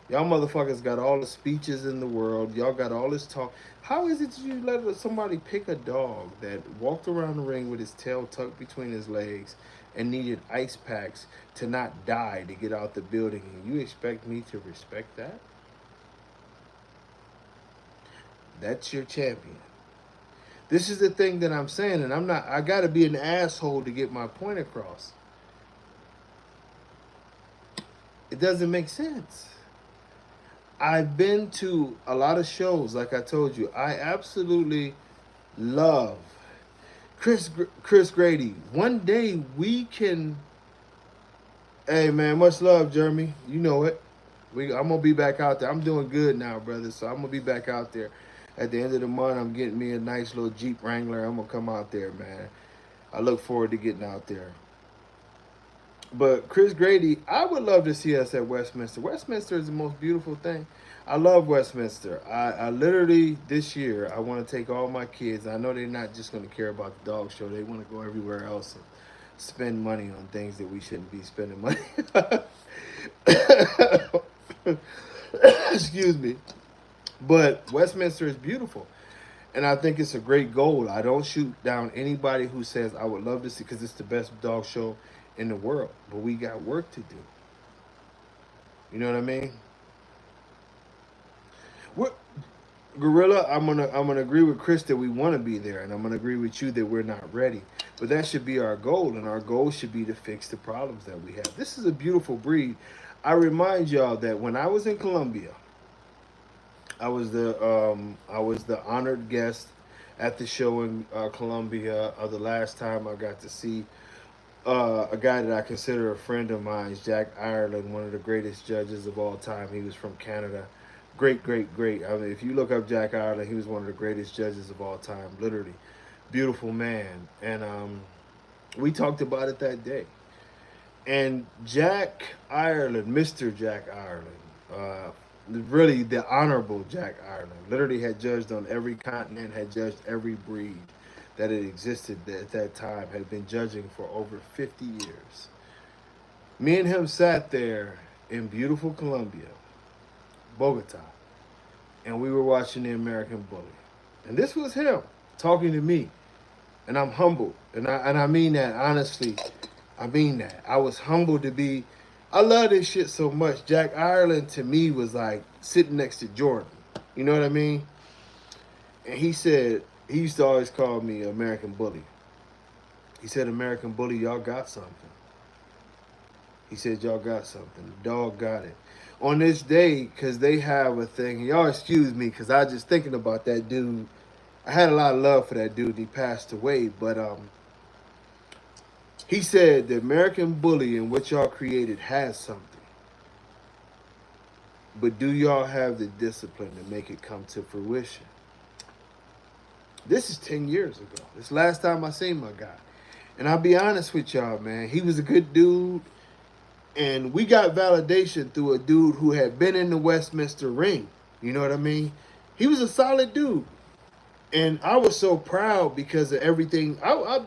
Y'all motherfuckers got all the speeches in the world. Y'all got all this talk. How is it that you let somebody pick a dog that walked around the ring with his tail tucked between his legs and needed ice packs to not die to get out the building? And you expect me to respect that? That's your champion. This is the thing that I'm saying, and I gotta be an asshole to get my point across. It doesn't make sense. I've been to a lot of shows, like I told you. I absolutely love Chris Grady. One day we can. Hey man, much love, Jeremy. You know it. I'm gonna be back out there. I'm doing good now, brother. So I'm gonna be back out there. At the end of the month, I'm getting me a nice little Jeep Wrangler. I'm gonna come out there, man. I look forward to getting out there. But Chris Grady, I would love to see us at Westminster. Westminster is the most beautiful thing. I love Westminster. I literally this year I want to take all my kids. I know they're not just going to care about the dog show. They want to go everywhere else and spend money on things that we shouldn't be spending money. Excuse me. But Westminster is beautiful. And I think it's a great goal. I don't shoot down anybody who says I would love to see because it's the best dog show in the world. But we got work to do. You know what I mean? What Gorilla, I'm gonna agree with Chris that we want to be there, and I'm gonna agree with you that we're not ready. But that should be our goal, and our goal should be to fix the problems that we have. This is a beautiful breed. I remind y'all that when I was in Colombia, I was the honored guest at the show in Colombia. The last time I got to see a guy that I consider a friend of mine, Jack Ireland, one of the greatest judges of all time. He was from Canada. Great, great, great. I mean, if you look up Jack Ireland, he was one of the greatest judges of all time, literally. Beautiful man. And we talked about it that day. And Jack Ireland, Mr. Jack Ireland, really the honorable Jack Ireland. Literally had judged on every continent, had judged every breed that had existed at that time, had been judging for over 50 years. Me and him sat there in beautiful Colombia, Bogota, and we were watching the American Bully. And this was him talking to me. And I'm humbled. And I mean that honestly. I mean that. I was humbled to be. I love this shit so much. Jack Ireland to me was like sitting next to Jordan. You know what I mean? And he said, he used to always call me American Bully. He said, American Bully, y'all got something. He said, y'all got something. The dog got it. On this day, because they have a thing, y'all excuse me, because I just thinking about that dude. I had a lot of love for that dude. He passed away, but he said the American Bully and what y'all created has something. But do y'all have the discipline to make it come to fruition? This is 10 years ago. This last time I seen my guy. And I'll be honest with y'all, man. He was a good dude. And we got validation through a dude who had been in the Westminster ring. You know what I mean? He was a solid dude. And I was so proud because of everything. Y'all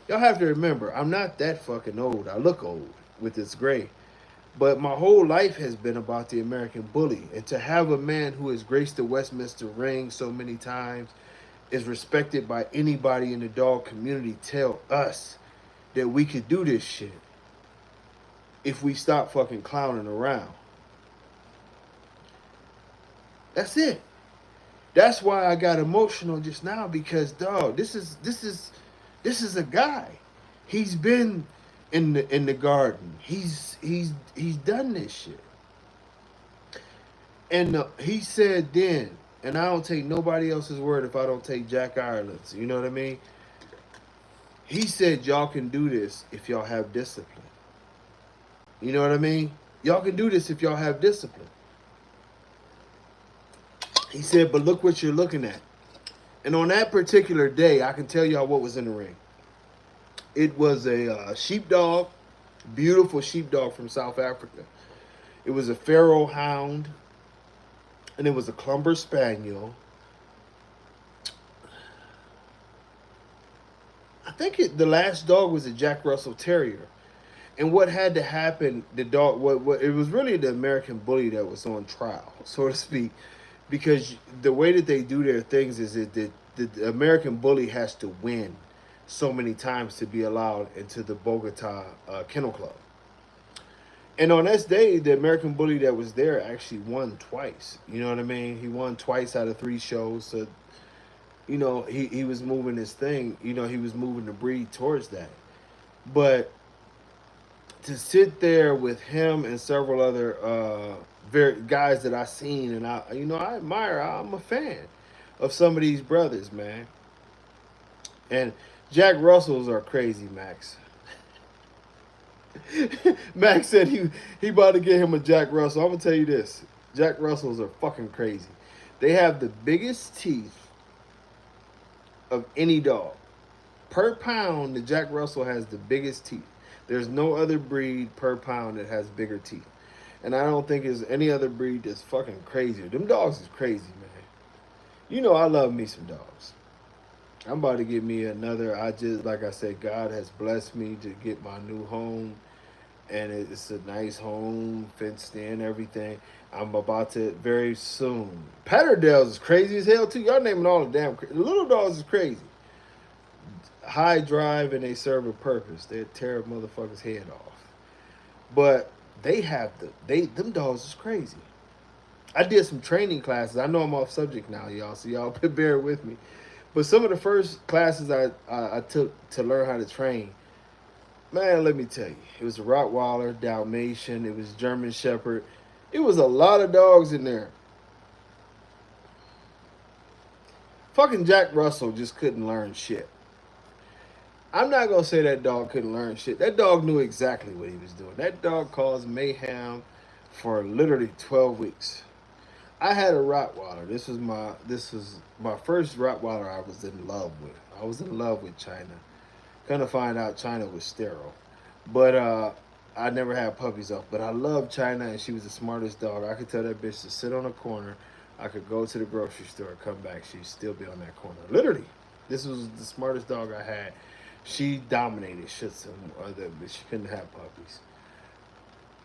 have to remember, I'm not that fucking old. I look old with this gray. But my whole life has been about the American Bully. And to have a man who has graced the Westminster ring so many times, is respected by anybody in the dog community, tell us that we could do this shit if we stop fucking clowning around. That's it. That's why I got emotional just now, because dog, this is a guy. He's been in the garden. He's done this shit. And he said then, and I don't take nobody else's word if I don't take Jack Ireland's. You know what I mean? He said y'all can do this if y'all have discipline. You know what I mean? Y'all can do this if y'all have discipline. He said, but look what you're looking at. And on that particular day, I can tell y'all what was in the ring. It was a sheepdog, beautiful sheepdog from South Africa. It was a Pharaoh hound, and it was a Clumber Spaniel. I think the last dog was a Jack Russell Terrier. And what had to happen, the dog, what it was really the American Bully that was on trial, so to speak, because the way that they do their things is that the American Bully has to win so many times to be allowed into the Bogota Kennel Club. And on this day, the American Bully that was there actually won twice. You know what I mean? He won twice out of 3 shows. So, you know, he was moving his thing. You know, he was moving the breed towards that. But to sit there with him and several other guys that I seen, and I admire. I'm a fan of some of these brothers, man. And Jack Russells are crazy, Max. Max said he about to get him a Jack Russell. I'm gonna tell you this: Jack Russells are fucking crazy. They have the biggest teeth of any dog. Per pound, the Jack Russell has the biggest teeth. There's no other breed per pound that has bigger teeth. And I don't think there's any other breed that's fucking crazier. Them dogs is crazy, man. You know I love me some dogs. I'm about to get me another. Like I said, God has blessed me to get my new home. And it's a nice home, fenced in, everything. I'm about to very soon. Patterdales is crazy as hell, too. Y'all naming all the damn crazy. Little dogs is crazy. High drive, and they serve a purpose. They tear a motherfucker's head off. But they have them dogs is crazy. I did some training classes. I know I'm off subject now, y'all, so y'all bear with me. But some of the first classes I took to learn how to train, man, let me tell you, it was a Rottweiler, Dalmatian, it was German Shepherd. It was a lot of dogs in there. Fucking Jack Russell just couldn't learn shit. I'm not going to say that dog couldn't learn shit. That dog knew exactly what he was doing. That dog caused mayhem for literally 12 weeks. I had a Rottweiler. This was my first Rottweiler I was in love with. I was in love with China. Kind of find out China was sterile. But I never had puppies off, but I love China, and she was the smartest dog. I could tell that bitch to sit on a corner. I could go to the grocery store, come back, she'd still be on that corner. Literally, this was the smartest dog I had. She dominated Shih Tzu, but she couldn't have puppies.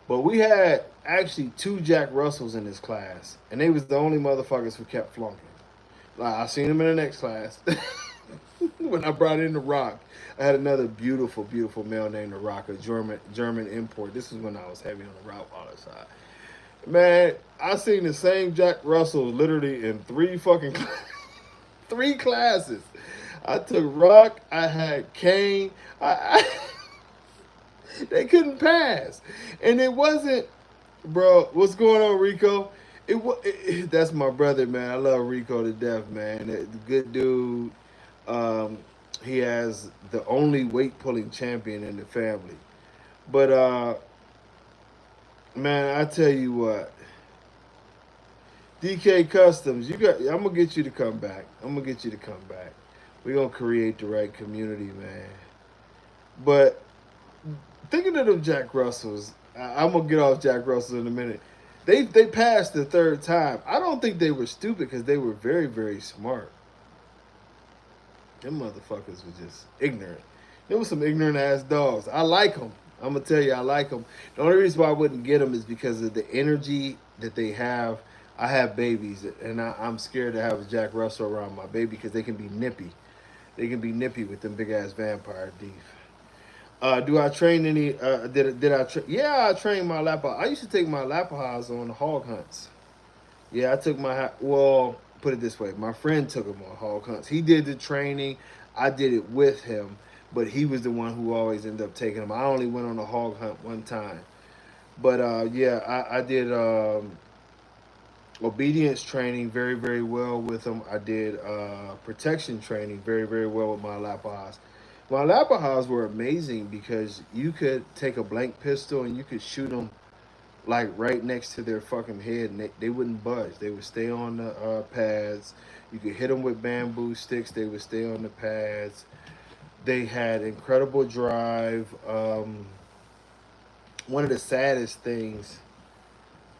But we had actually 2 Jack Russells in this class, and they was the only motherfuckers who kept flunking. Like, I seen them in the next class. When I brought in the Rock, I had another beautiful, beautiful male named the Rock, a German import. This was when I was heavy on the Rottweiler side. Man, I seen the same Jack Russell literally in 3 classes. I took Rock, I had Kane, they couldn't pass. And it wasn't, bro, what's going on, Rico? That's my brother, man. I love Rico to death, man. Good dude. He has the only weight pulling champion in the family. But man, I tell you what, DK Customs, I'm gonna get you to come back. We're gonna create the right community, man. But thinking of them Jack Russells, I'm gonna get off Jack Russell in a minute. They passed the 3rd time. I don't think they were stupid because they were very, very smart. Them motherfuckers were just ignorant. There was some ignorant ass dogs. I like them. I'm gonna tell you, I like them. The only reason why I wouldn't get them is because of the energy that they have. I have babies, and I'm scared to have a Jack Russell around my baby because they can be nippy. They can be nippy with them big ass vampire teeth. Do I train any? Did I? Yeah, I trained my Lapahas. I used to take my Lapahas on the hog hunts. Yeah, I took put it this way. My friend took him on hog hunts. He did the training. I did it with him, but he was the one who always ended up taking him. I only went on a hog hunt one time. But yeah, I did obedience training very, very well with him. I did protection training very, very well with my Lapahas. My Lapahas were amazing because you could take a blank pistol and you could shoot them like right next to their fucking head, and they wouldn't budge. They would stay on the pads. You could hit them with bamboo sticks. They would stay on the pads. They had incredible drive. One of the saddest things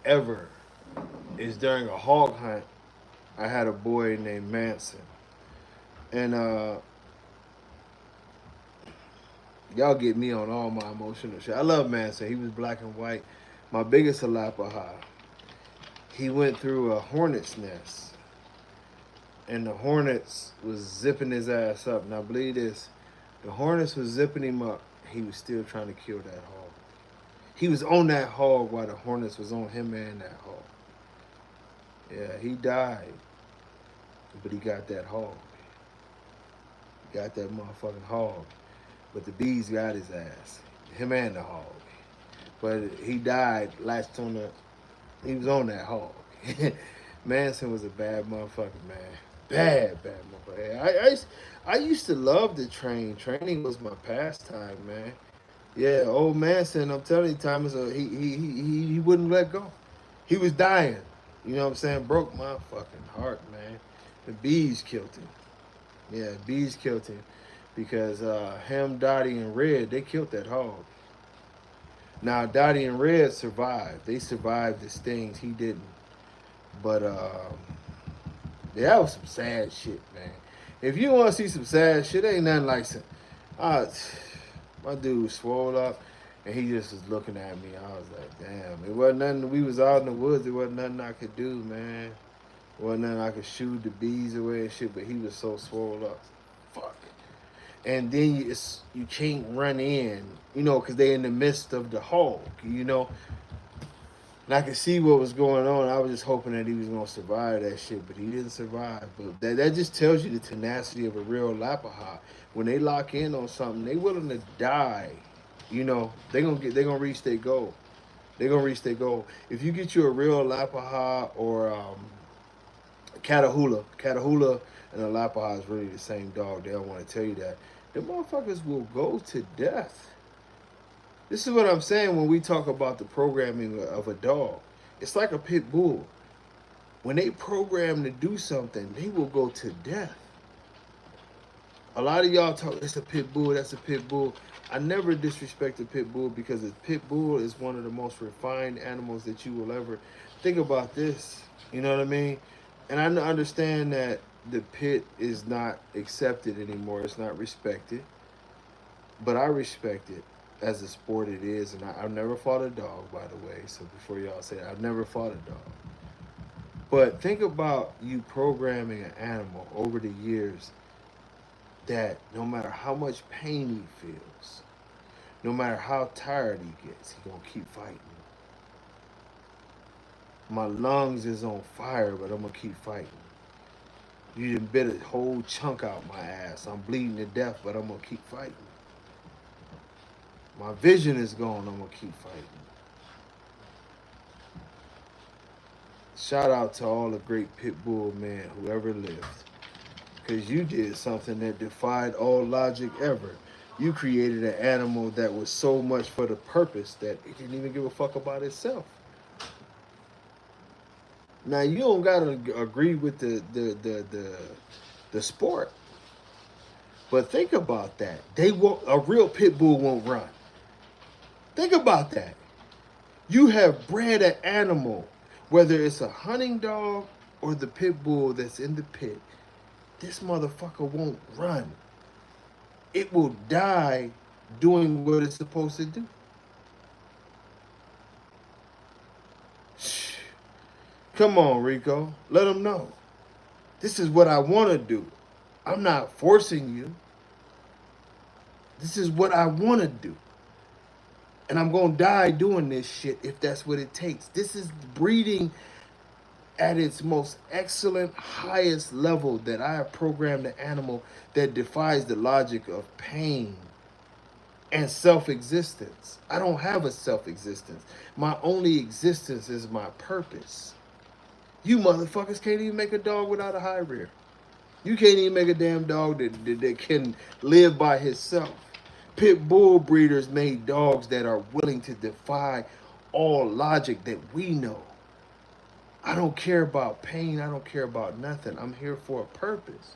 ever is during a hog hunt, I had a boy named Manson. And y'all get me on all my emotional shit. I love Manson. He was black and white. My biggest Alapaha, he went through a hornet's nest, and the hornets was zipping his ass up. Now, believe this, the hornets was zipping him up. He was still trying to kill that hog. He was on that hog while the hornets was on him and that hog. Yeah, he died, but he got that hog. He got that motherfucking hog. But the bees got his ass, him and the hog. But he died, latched on he was on that hog. Manson was a bad motherfucker, man. Bad motherfucker. I used to love to train. Training was my pastime, man. Yeah, old Manson, I'm telling you, Thomas, he wouldn't let go. He was dying. You know what I'm saying? Broke my fucking heart, man. The bees killed him. Yeah, bees killed him. Because him, Dottie, and Red, they killed that hog. Now, Dottie and Red survived. They survived the stings. He didn't. But that was some sad shit, man. If you want to see some sad shit, ain't nothing like some. My dude was swole up, and he just was looking at me. I was like, damn. It wasn't nothing. We was out in the woods. There wasn't nothing I could do, man. It wasn't nothing I could shoot the bees away and shit, but he was so swole up. Fuck. And then you can't run in, you know, because they're in the midst of the hog, you know. And I could see what was going on. I was just hoping that he was going to survive that shit, but he didn't survive. But that just tells you the tenacity of a real Lapahah. When they lock in on something, they willing to die. You know, they're gonna reach their goal. They're gonna reach their goal. If you get you a real Lapahah or a Catahoula and a Lapahah is really the same dog. They don't want to tell you that. The motherfuckers will go to death. This is what I'm saying when we talk about the programming of a dog. It's like a pit bull. When they program to do something, they will go to death. A lot of y'all talk, it's a pit bull, that's a pit bull. I never disrespect a pit bull because a pit bull is one of the most refined animals that you will ever think about this. You know what I mean? And I understand that the pit is not accepted anymore, it's not respected. But I respect it as a sport it is. And I've never fought a dog, by the way. So before y'all say that, I've never fought a dog. But think about you programming an animal over the years that no matter how much pain he feels, no matter how tired he gets, he gonna keep fighting. My lungs is on fire, but I'm gonna keep fighting. You done bit a whole chunk out my ass. I'm bleeding to death, but I'm gonna keep fighting. My vision is gone, I'm gonna keep fighting. Shout out to all the great pit bull men who ever lived. Because you did something that defied all logic ever. You created an animal that was so much for the purpose that it didn't even give a fuck about itself. Now you don't gotta agree with the sport, but think about that. They won't. A real pit bull won't run. Think about that. You have bred an animal, whether it's a hunting dog or the pit bull that's in the pit. This motherfucker won't run. It will die doing what it's supposed to do. Come on, Rico. Let them know. This is what I want to do. I'm not forcing you. This is what I want to do. And I'm going to die doing this shit if that's what it takes. This is breeding at its most excellent, highest level that I have programmed the animal that defies the logic of pain and self-existence. I don't have a self-existence. My only existence is my purpose. You motherfuckers can't even make a dog without a high rear. You can't even make a damn dog that can live by himself. Pit bull breeders made dogs that are willing to defy all logic that we know. I don't care about pain. I don't care about nothing. I'm here for a purpose.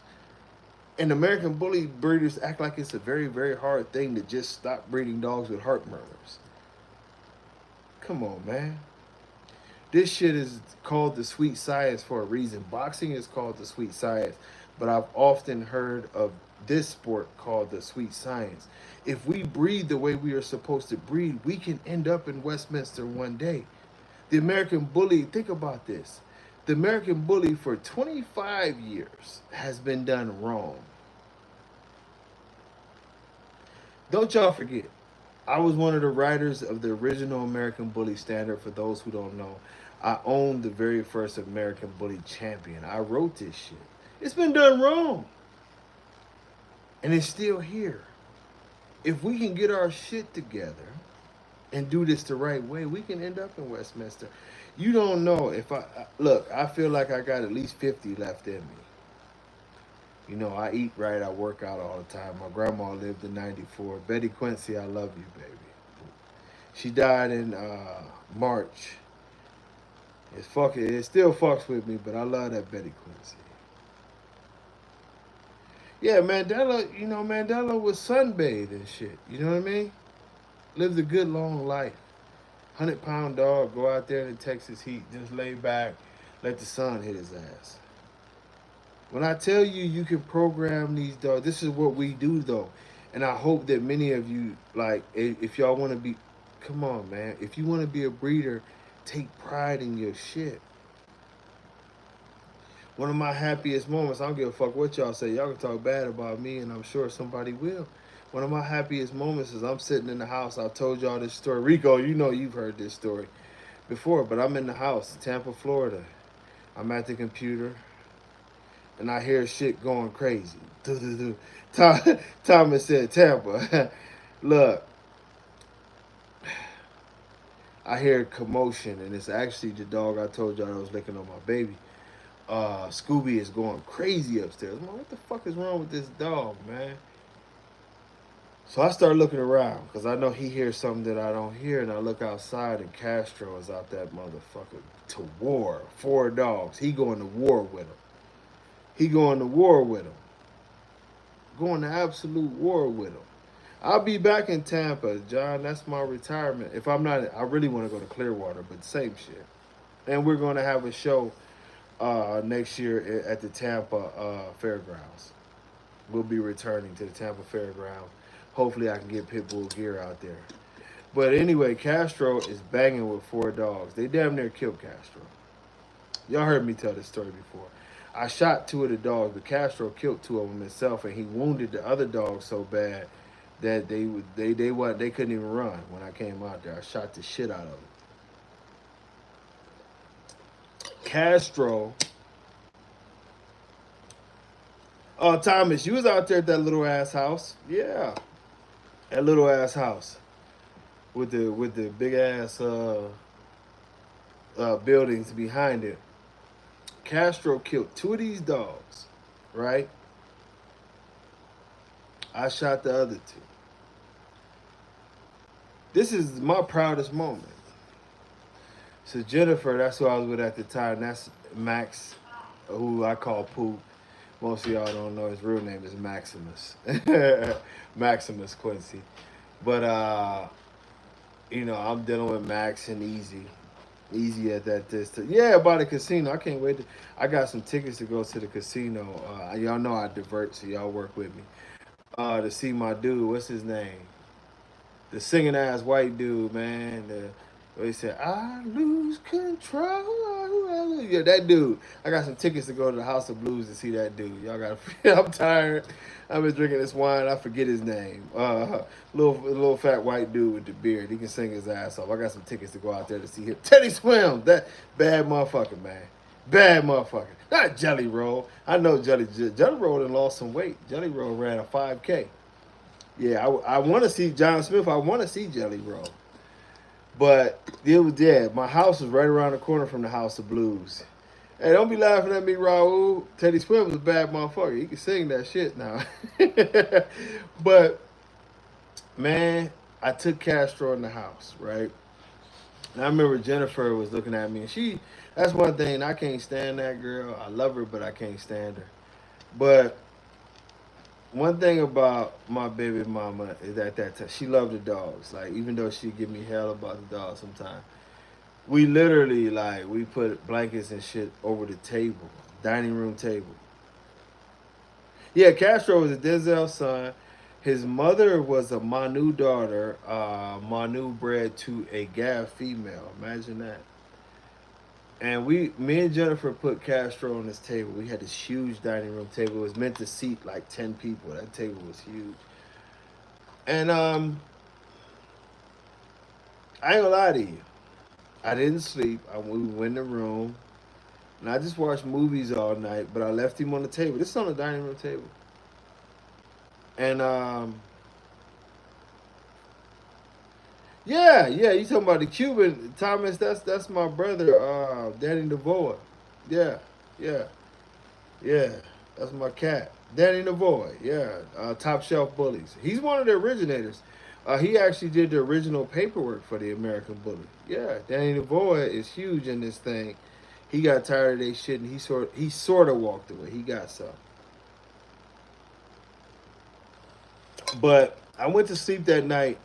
And American bully breeders act like it's a very, very hard thing to just stop breeding dogs with heart murmurs. Come on, man. This shit is called the sweet science for a reason. Boxing is called the sweet science, but I've often heard of this sport called the sweet science. If we breed the way we are supposed to breed, we can end up in Westminster one day. The American bully, think about this. The American bully for 25 years has been done wrong. Don't y'all forget, I was one of the writers of the original American Bully Standard. For those who don't know, I owned the very first American Bully Champion. I wrote this shit. It's been done wrong. And it's still here. If we can get our shit together and do this the right way, we can end up in Westminster. You don't know if look, I feel like I got at least 50 left in me. You know, I eat right, I work out all the time. My grandma lived in 94. Betty Quincy, I love you, baby. She died in March. It still fucks with me, but I love that Betty Quincy. Yeah, Mandela, you know, Mandela was sunbathed and shit. You know what I mean? Lived a good long life. 100-pound dog, go out there in the Texas heat, just lay back, let the sun hit his ass. When I tell you you can program these dogs, this is what we do though. And I hope that many of you, like, if y'all want to be, come on, man. If you want to be a breeder, take pride in your shit. One of my happiest moments, I don't give a fuck what y'all say. Y'all can talk bad about me, and I'm sure somebody will. One of my happiest moments is I'm sitting in the house. I told y'all this story. Rico, you know you've heard this story before, but I'm in the house, Tampa, Florida. I'm at the computer, and I hear shit going crazy. Thomas said, Tampa, look, I hear commotion, and it's actually the dog I told y'all I was licking on my baby. Scooby is going crazy upstairs. I'm like, what the fuck is wrong with this dog, man? So I start looking around because I know he hears something that I don't hear, and I look outside, and Castro is out that motherfucker to war. 4 dogs. He going to war with him. going to absolute war with him. I'll be back in Tampa, John. That's my retirement. If I'm not, I really want to go to Clearwater, but same shit. And we're going to have a show next year at the Tampa Fairgrounds. We'll be returning to the Tampa Fairgrounds. Hopefully, I can get Pitbull gear out there. But anyway, Castro is banging with 4 dogs. They damn near killed Castro. Y'all heard me tell this story before. I shot 2 of the dogs, but Castro killed 2 of them himself, and he wounded the other dogs so bad that they couldn't even run when I came out there. I shot the shit out of them. Castro. Oh, Thomas, you was out there at that little ass house. Yeah, that little ass house with the big ass buildings behind it. Castro killed 2 of these dogs, right? I shot the other 2. This is my proudest moment. So Jennifer, that's who I was with at the time. That's Max, who I call Poop. Most of y'all don't know his real name is Maximus. Maximus Quincy. But I'm dealing with Max and Easy. Easy at that distance. Yeah, by the casino. I can't wait. I got some tickets to go to the casino. Y'all know I divert, so y'all work with me. To see my dude. What's his name? The singing ass white dude, man. He said, I lose control. Yeah, that dude. I got some tickets to go to the House of Blues to see that dude. Y'all got to. I'm tired. I've been drinking this wine. I forget his name. Little fat white dude with the beard. He can sing his ass off. I got some tickets to go out there to see him. Teddy Swim. That bad motherfucker, man. Bad motherfucker. Not Jelly Roll. I know Jelly Roll and lost some weight. Jelly Roll ran a 5K. Yeah, I want to see John Smith. I want to see Jelly Roll. But it was dead. My house was right around the corner from the House of Blues. Hey, don't be laughing at me, Raul. Teddy Swift was a bad motherfucker. He can sing that shit now. But, man, I took Castro in the house, right? And I remember Jennifer was looking at me. And that's one thing. I can't stand that girl. I love her, but I can't stand her. But one thing about my baby mama is that she loved the dogs. Like, even though she give me hell about the dogs sometimes, we literally, we put blankets and shit over the table, dining room table. Yeah, Castro was a Denzel's son. His mother was a Manu daughter. Manu bred to a Gav female. Imagine that. And me and Jennifer put Castro on this table. We had this huge dining room table. It was meant to seat like 10 people. That table was huge. And I ain't gonna lie to you. I didn't sleep. We went in the room. And I just watched movies all night. But I left him on the table. This is on the dining room table. And yeah, you talking about the Cuban, Thomas, that's my brother, Danny DeVoy. Yeah. That's my cat. Danny DeVoy, yeah. Top Shelf Bullies. He's one of the originators. He actually did the original paperwork for the American Bully. Yeah, Danny DeVoy is huge in this thing. He got tired of their shit and he sort of walked away. He got some. But I went to sleep that night.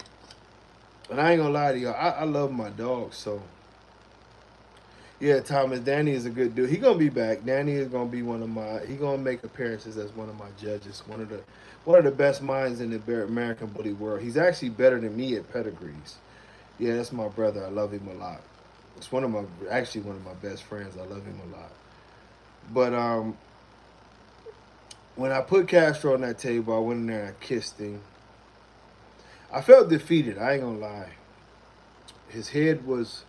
But I ain't gonna lie to y'all, I love my dog, so. Yeah, Thomas, Danny is a good dude. He gonna be back. Danny is gonna be he gonna make appearances as one of my judges. One of the best minds in the American Bully world. He's actually better than me at pedigrees. Yeah, that's my brother. I love him a lot. It's actually one of my best friends. I love him a lot. But when I put Castro on that table, I went in there and I kissed him. I felt defeated. I ain't gonna lie. His head was,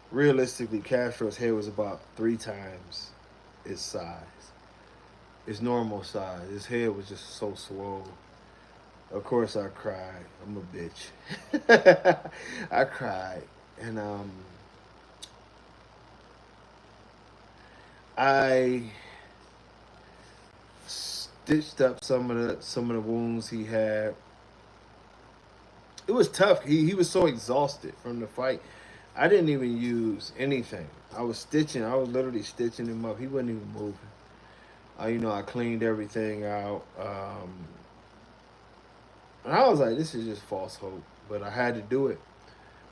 realistically, Castro's head was about 3 times his size. His normal size. His head was just so swole. Of course I cried. I'm a bitch. I cried. And I stitched up some of the wounds he had. It was tough. He was so exhausted from the fight. I didn't even use anything. I was stitching. I was literally stitching him up. He wasn't even moving. You know, I cleaned everything out. And I was like, this is just false hope. But I had to do it.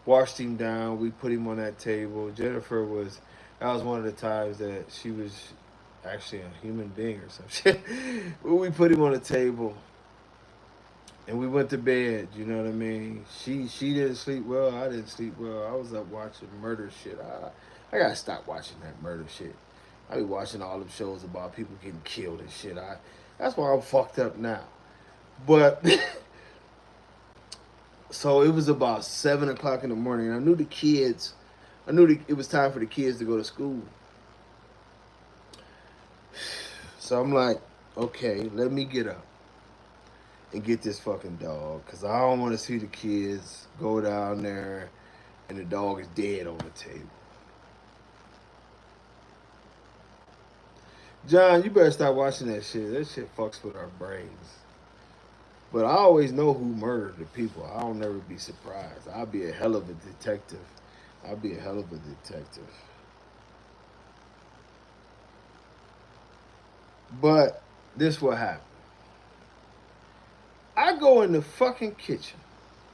Washed him down. We put him on that table. Jennifer was, that was one of the times that she was actually a human being or some shit. We put him on the table and we went to bed. You know what I mean? She didn't sleep well. I didn't sleep well. I was up watching murder shit. I gotta stop watching that murder shit. I be watching all them shows about people getting killed and shit. That's why I'm fucked up now. But so it was about 7 o'clock in the morning. I knew the kids. I knew it was time for the kids to go to school. So I'm like, okay, let me get up and get this fucking dog, cause I don't want to see the kids go down there and the dog is dead on the table. John, you better stop watching that shit. That shit fucks with our brains. But I always know who murdered the people. I don't never be surprised. I'll be a hell of a detective. I'll be a hell of a detective. But this what happened. I go in the fucking kitchen,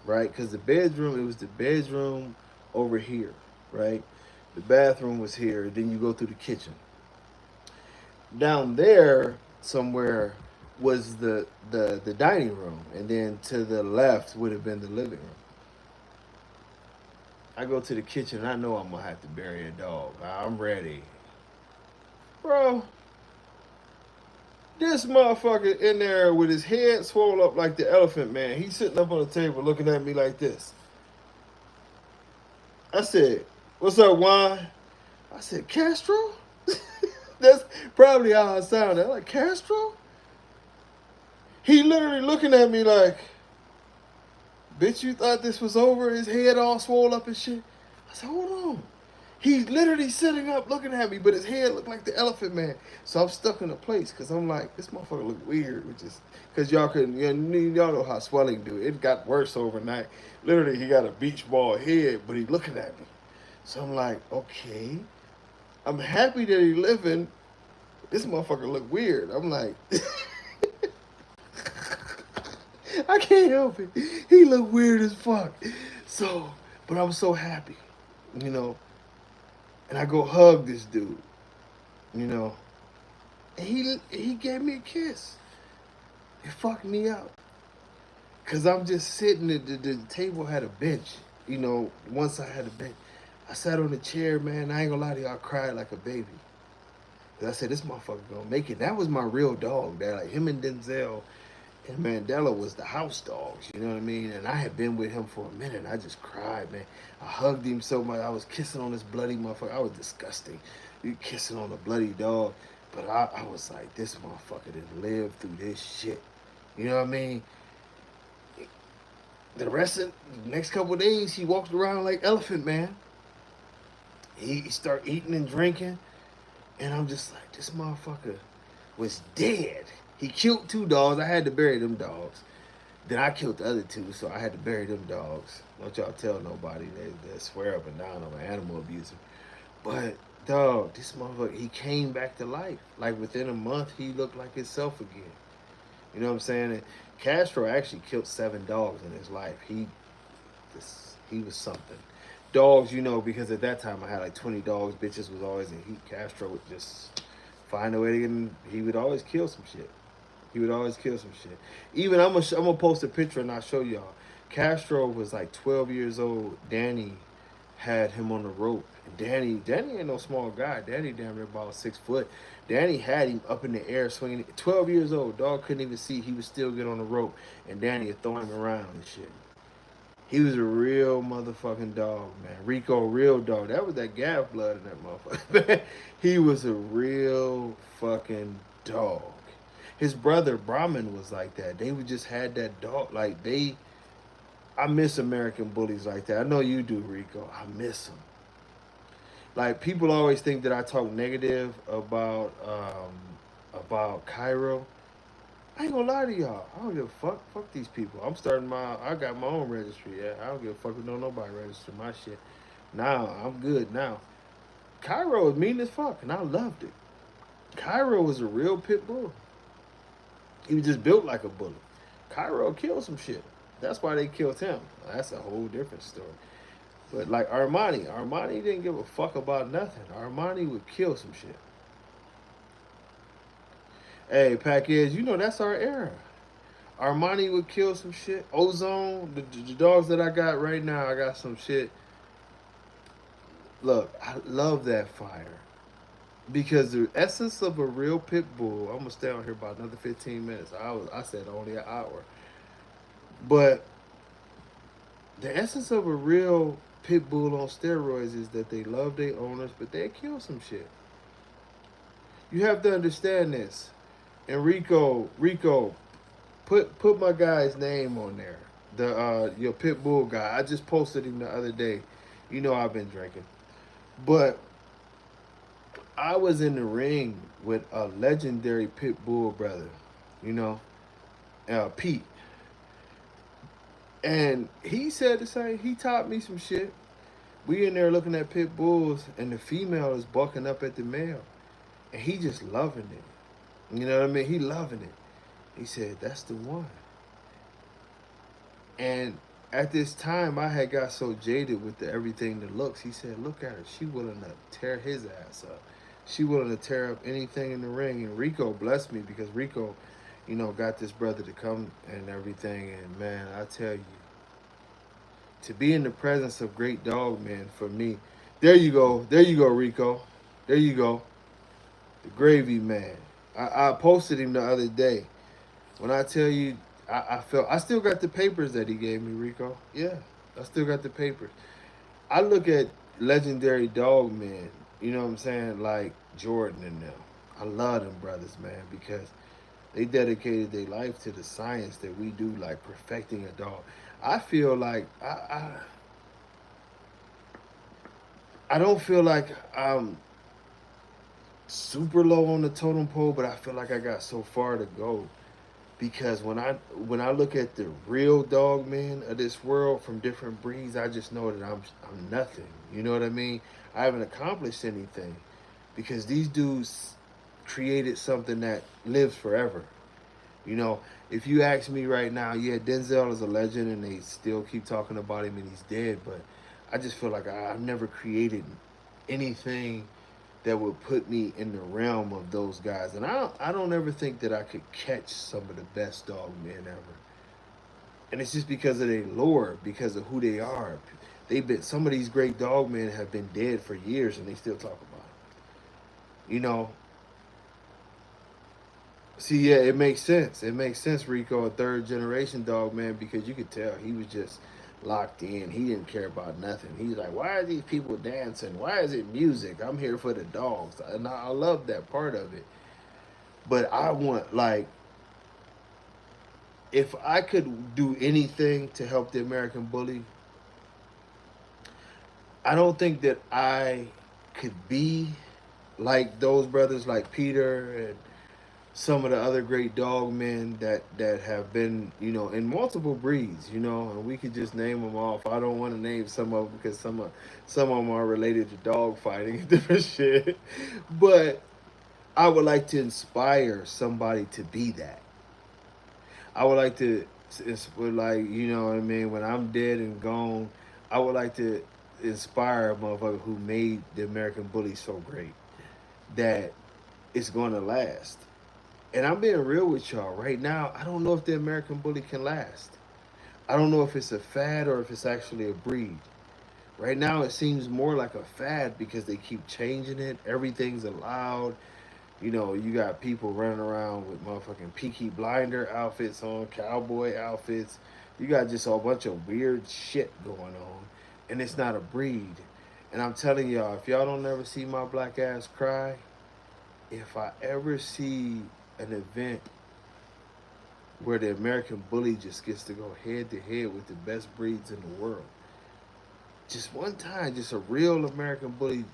right? Because the bedroom, it was the bedroom over here, right? The bathroom was here. Then you go through the kitchen. Down there somewhere was the dining room, and then to the left would have been the living room. I go to the kitchen and I know I'm gonna have to bury a dog. I'm ready. Bro, this motherfucker in there with his head swollen up like the elephant man. He's sitting up on the table looking at me like this. I said, "What's up, Juan?" I said, "Castro?" That's probably how I sounded. I'm like, "Castro?" He literally looking at me like, "Bitch, you thought this was over?" His head all swole up and shit. I said, "Hold on." He's literally sitting up looking at me, but his head looked like the elephant man. So I'm stuck in a place because I'm like, this motherfucker look weird, which is because y'all know how swelling do. It got worse overnight. Literally, he got a beach ball head, but he looking at me. So I'm like, okay, I'm happy that he living. This motherfucker look weird. I'm like, I can't help it. He look weird as fuck. So, but I'm so happy, you know. And I go hug this dude, you know. And he gave me a kiss. It fucked me up. Cause I'm just sitting at the table had a bench, you know. Once I had a bench, I sat on the chair, man. I ain't gonna lie to you, I cried like a baby. Cause I said, this motherfucker gonna make it. That was my real dog. That like him and Denzel and Mandela was the house dogs. You know what I mean? And I had been with him for a minute. And I just cried, man. I hugged him so much. I was kissing on this bloody motherfucker. I was disgusting. You kissing on a bloody dog. But I was like, this motherfucker didn't live through this shit. You know what I mean? The rest of the next couple of days, he walked around like Elephant Man. He started eating and drinking. And I'm just like, this motherfucker was dead. He killed 2 dogs. I had to bury them dogs. Then I killed the other 2, so I had to bury them dogs. Don't y'all tell nobody. They swear up and down I'm an animal abuser. But, dog, this motherfucker, he came back to life. Like, within a month, he looked like himself again. You know what I'm saying? And Castro actually killed 7 dogs in his life. He was something. Dogs, you know, because at that time I had like 20 dogs. Bitches was always in heat. Castro would just find a way to get him. He would always kill some shit. He would always kill some shit. Even I'm gonna post a picture and I'll show y'all. Castro was like 12 years old. Danny had him on the rope. And Danny ain't no small guy. Danny damn near about 6 foot. Danny had him up in the air swinging. 12 years old. Dog couldn't even see. He would still get on the rope. And Danny would throw him around and shit. He was a real motherfucking dog, man. Rico, real dog. That was that Gav blood in that motherfucker. He was a real fucking dog. His brother Brahman was like that. They would just had that dog. Like I miss American bullies like that. I know you do, Rico. I miss them. Like people always think that I talk negative about Cairo. I ain't gonna lie to y'all. I don't give a fuck. Fuck these people. I got my own registry. Yeah, I don't give a fuck if no nobody register my shit. Now I'm good now. Cairo is mean as fuck, and I loved it. Cairo was a real pit bull. He was just built like a bully. Cairo killed some shit. That's why they killed him. That's a whole different story. But like Armani didn't give a fuck about nothing. Armani would kill some shit. Hey, Packers, you know that's our era. Armani would kill some shit. Ozone, the dogs that I got right now, I got some shit. Look, I love that fire. Because the essence of a real pit bull, I'm gonna stay on here about another 15 minutes. I said only an hour. But the essence of a real pit bull on steroids is that they love their owners, but they kill some shit. You have to understand this. And Rico, put my guy's name on there. The your pit bull guy. I just posted him the other day. You know I've been drinking. But I was in the ring with a legendary pit bull brother, you know, Pete. And he said the same. He taught me some shit. We in there looking at pit bulls, and the female is bucking up at the male, and he just loving it. You know what I mean? He loving it. He said, "That's the one." And at this time, I had got so jaded with the everything that looks. He said, "Look at her. She willing to tear his ass up. She willing to tear up anything in the ring." And Rico blessed me because Rico, you know, got this brother to come and everything. And man, I tell you, to be in the presence of great dog man for me, there you go, Rico, there you go, the gravy man. I posted him the other day. When I tell you, I felt I still got the papers that he gave me, Rico. Yeah, I still got the papers. I look at legendary dog men, you know what I'm saying, like Jordan and them. I love them brothers, man, because they dedicated their life to the science that we do, like perfecting a dog. I feel like I don't feel like I'm super low on the totem pole, but I feel like I got so far to go because when I look at the real dog men of this world from different breeds, I just know that I'm nothing. You know what I mean? I haven't accomplished anything because these dudes created something that lives forever. You know, if you ask me right now, yeah, Denzel is a legend and they still keep talking about him and he's dead, but I just feel like I've never created anything that would put me in the realm of those guys. And I don't ever think that I could catch some of the best dog men ever. And it's just because of their lore, because of who they are. They've been some of these great dog men have been dead for years and they still talk about it. You know, see, yeah, it makes sense. It makes sense, Rico, a third generation dog man, because you could tell he was just locked in. He didn't care about nothing. He's like, why are these people dancing? Why is it music? I'm here for the dogs. And I love that part of it. But I want, like, if I could do anything to help the American bully, I don't think that I could be like those brothers, like Peter and some of the other great dog men that have been, you know, in multiple breeds, you know, and we could just name them off. I don't want to name some of them because some of them are related to dog fighting and different shit. But I would like to inspire somebody to be that. I would like to, like, you know what I mean. When I'm dead and gone, I would like to inspire a motherfucker who made the American bully so great that it's going to last. And I'm being real with y'all right now. I don't know if the American bully can last. I don't know if it's a fad or if it's actually a breed. Right now, it seems more like a fad because they keep changing it. Everything's allowed. You know, you got people running around with motherfucking Peaky Blinder outfits on, cowboy outfits. You got just a bunch of weird shit going on. And it's not a breed. And I'm telling y'all, if y'all don't ever see my black ass cry, if I ever see an event where the American bully just gets to go head to head with the best breeds in the world. Just one time, just a real American bully.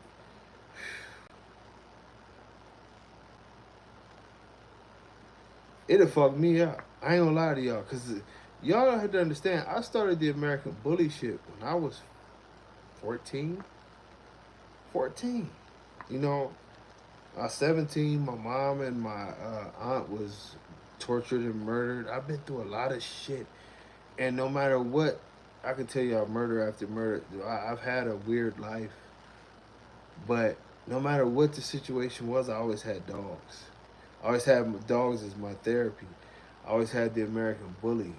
It'll fuck me up. I ain't gonna lie to y'all, cause y'all have to understand. I started the American bully shit when I was 14. 14. You know, I was 17. My mom and my aunt was tortured and murdered. I've been through a lot of shit, and no matter what, I can tell y'all murder after murder. I've had a weird life, but no matter what the situation was, I always had dogs. I always had dogs as my therapy. I always had the American bully.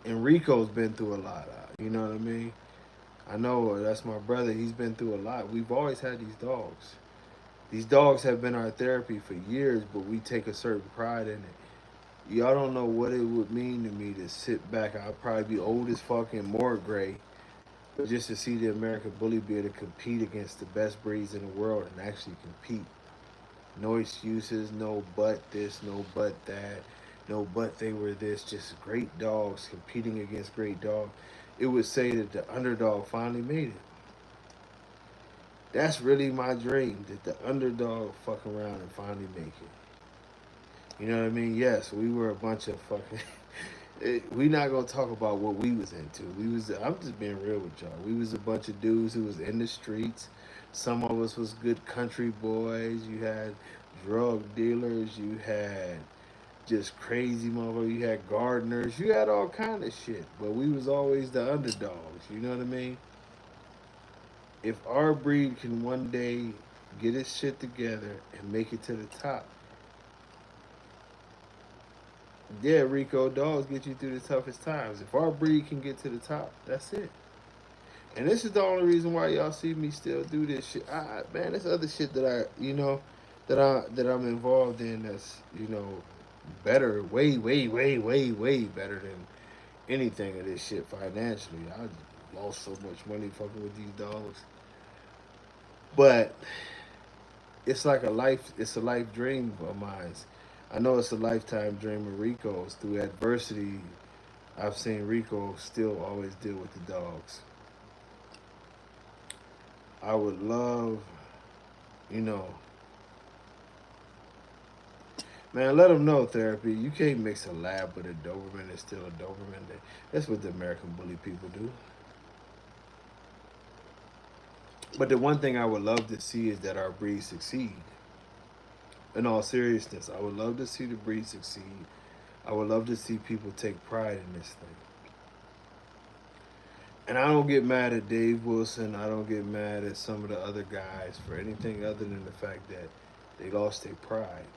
And Rico's been through a lot. You know what I mean? I know that's my brother. He's been through a lot. We've always had these dogs. These dogs have been our therapy for years, but we take a certain pride in it. Y'all don't know what it would mean to me to sit back. I'll probably be old as fuck and more gray, but just to see the American bully be able to compete against the best breeds in the world and actually compete. No excuses, no but this, no but that, no but they were this. Just great dogs competing against great dogs. It would say that the underdog finally made it. That's really my dream, that the underdog fuck around and finally make it. You know what I mean? Yes, we were a bunch of fucking. We not gonna talk about what we was into. We was. I'm just being real with y'all. We was a bunch of dudes who was in the streets. Some of us was good country boys. You had drug dealers. You had just crazy motherfuckers. You had gardeners. You had all kind of shit. But we was always the underdogs. You know what I mean? If our breed can one day get its shit together and make it to the top, yeah, Rico, dogs get you through the toughest times. If our breed can get to the top, that's it. And this is the only reason why y'all see me still do this shit. Man, there's other shit that I'm involved in that's better, way better than anything of this shit financially. I lost so much money fucking with these dogs, but it's a life dream of mine. I know it's a lifetime dream of Rico's. Through adversity, I've seen Rico still always deal with the dogs. I would love, you know, man, let them know therapy. You can't mix a lab with a Doberman. It's still a Doberman. That's what the American bully people do. But the one thing I would love to see is that our breed succeed. In all seriousness, I would love to see the breed succeed. I would love to see people take pride in this thing. And I don't get mad at Dave Wilson. I don't get mad at some of the other guys for anything other than the fact that they lost their pride.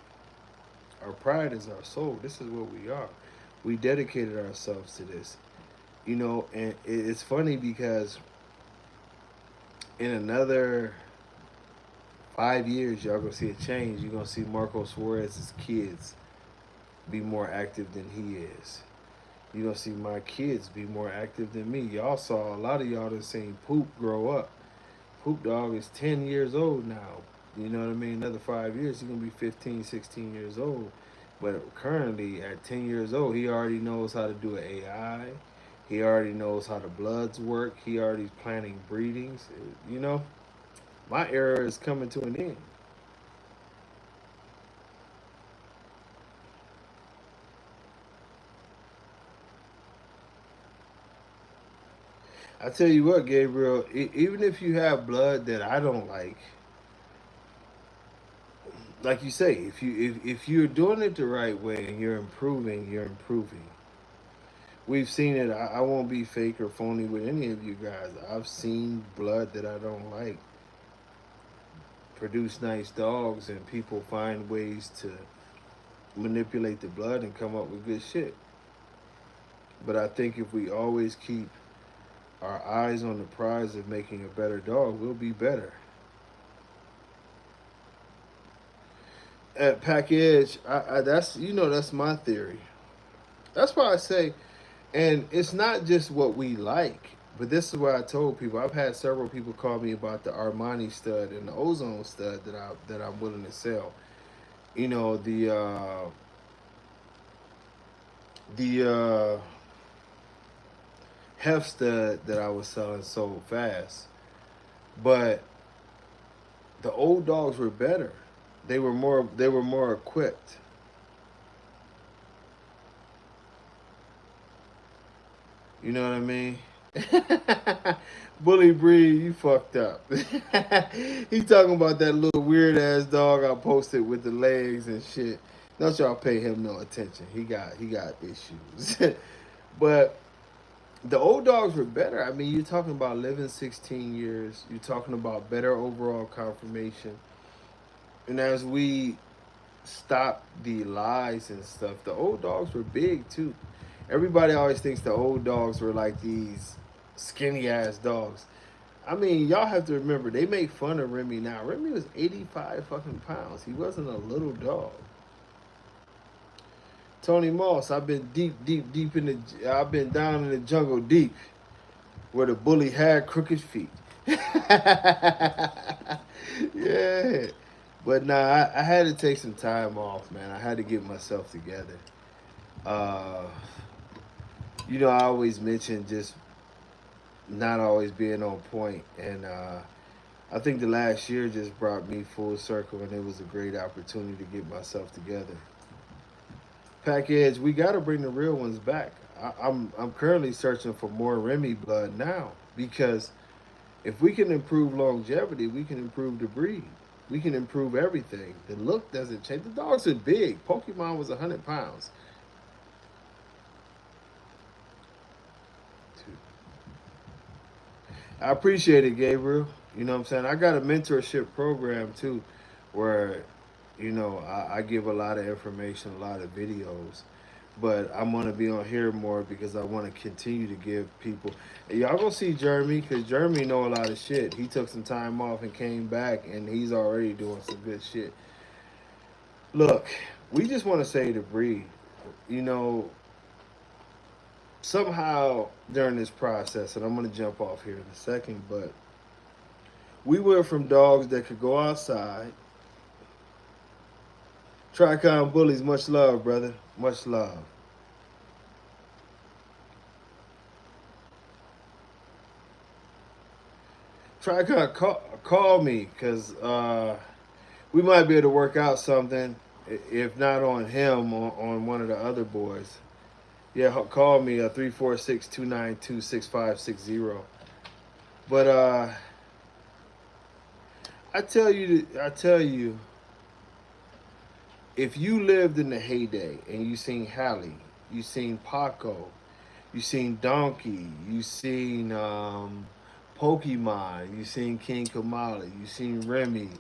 Our pride is our soul. This is what we are. We dedicated ourselves to this. And it's funny because in another 5 years, y'all gonna see a change. You're gonna see Marco Suarez's kids be more active than he is. You're gonna see my kids be more active than me. Y'all saw a lot of y'all that seen Poop grow up. Poop Dog is 10 years old now. You know what I mean? Another 5 years, he's gonna be 15, 16 years old. But currently, at 10 years old, he already knows how to do an AI. He already knows how the bloods work. He already planning breedings. You know, my era is coming to an end. I tell you what, Gabriel, even if you have blood that I don't like you say, if you're doing it the right way and you're improving, you're improving. We've seen it. I won't be fake or phony with any of you guys. I've seen blood that I don't like produce nice dogs, and people find ways to manipulate the blood and come up with good shit. But I think if we always keep our eyes on the prize of making a better dog, we'll be better. At package, that's my theory. That's why I say, and it's not just what we like, but this is what I told people. I've had several people call me about the Armani stud and the Ozone stud that I'm willing to sell. You know the heft stud that I was selling sold fast, but the old dogs were better. They were more equipped. You know what I mean? Bully breed, you fucked up. He talking about that little weird ass dog I posted with the legs and shit. Don't y'all pay him no attention. He got issues. But the old dogs were better. I mean, you're talking about living 16 years. You're talking about better overall conformation. And as we stop the lies and stuff, the old dogs were big too. Everybody always thinks the old dogs were like these skinny ass dogs. I mean, y'all have to remember they make fun of Remy now. Remy was 85 fucking pounds. He wasn't a little dog. Tony Moss, I've been deep in the. I've been down in the jungle deep, where the bully had crooked feet. Yeah, but nah, I had to take some time off, man. I had to get myself together. Uh, I always mention just not always being on point, and I think the last year just brought me full circle, and it was a great opportunity to get myself together. Pack Edge, we got to bring the real ones back. I'm currently searching for more Remy blood now because if we can improve longevity, we can improve the breed. We can improve everything. The look doesn't change. The dogs are big. Pokemon was 100 pounds. I appreciate it, Gabriel. You know what I'm saying? I got a mentorship program too where, I give a lot of information, a lot of videos. But I'm gonna be on here more because I want to continue to give people. And y'all gonna see Jeremy because Jeremy know a lot of shit. He took some time off and came back, and he's already doing some good shit. Look, we just want to say the breed. You know, somehow during this process, and I'm gonna jump off here in a second, but we went from dogs that could go outside. Tricon bullies, much love, brother. Much love. Tricon, call me because we might be able to work out something. If not on him, on one of the other boys. Yeah, call me 346-292-6560. But I tell you, if you lived in the heyday and you seen Hallie, you seen Paco, you seen Donkey, you seen Pokemon, you seen King Kamali, you seen Remy.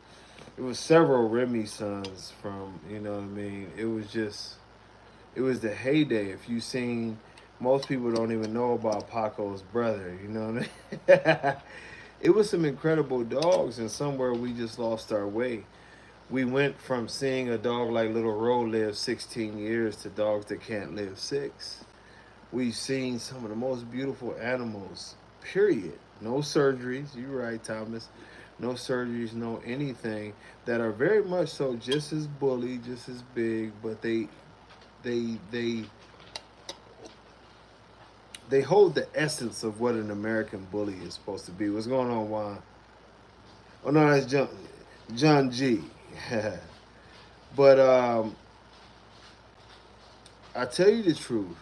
It was several Remy sons from, you know what I mean? It was the heyday. If you seen, most people don't even know about Paco's brother, you know what I mean? It was some incredible dogs, and somewhere we just lost our way. We went from seeing a dog like Little Ro live 16 years to dogs that can't live 6. We've seen some of the most beautiful animals, period. No surgeries, you're right, Thomas. No surgeries, no anything, that are very much so just as bully, just as big, but they they they hold the essence of what an American bully is supposed to be. What's going on, Juan? Oh no, that's John G. But I tell you the truth.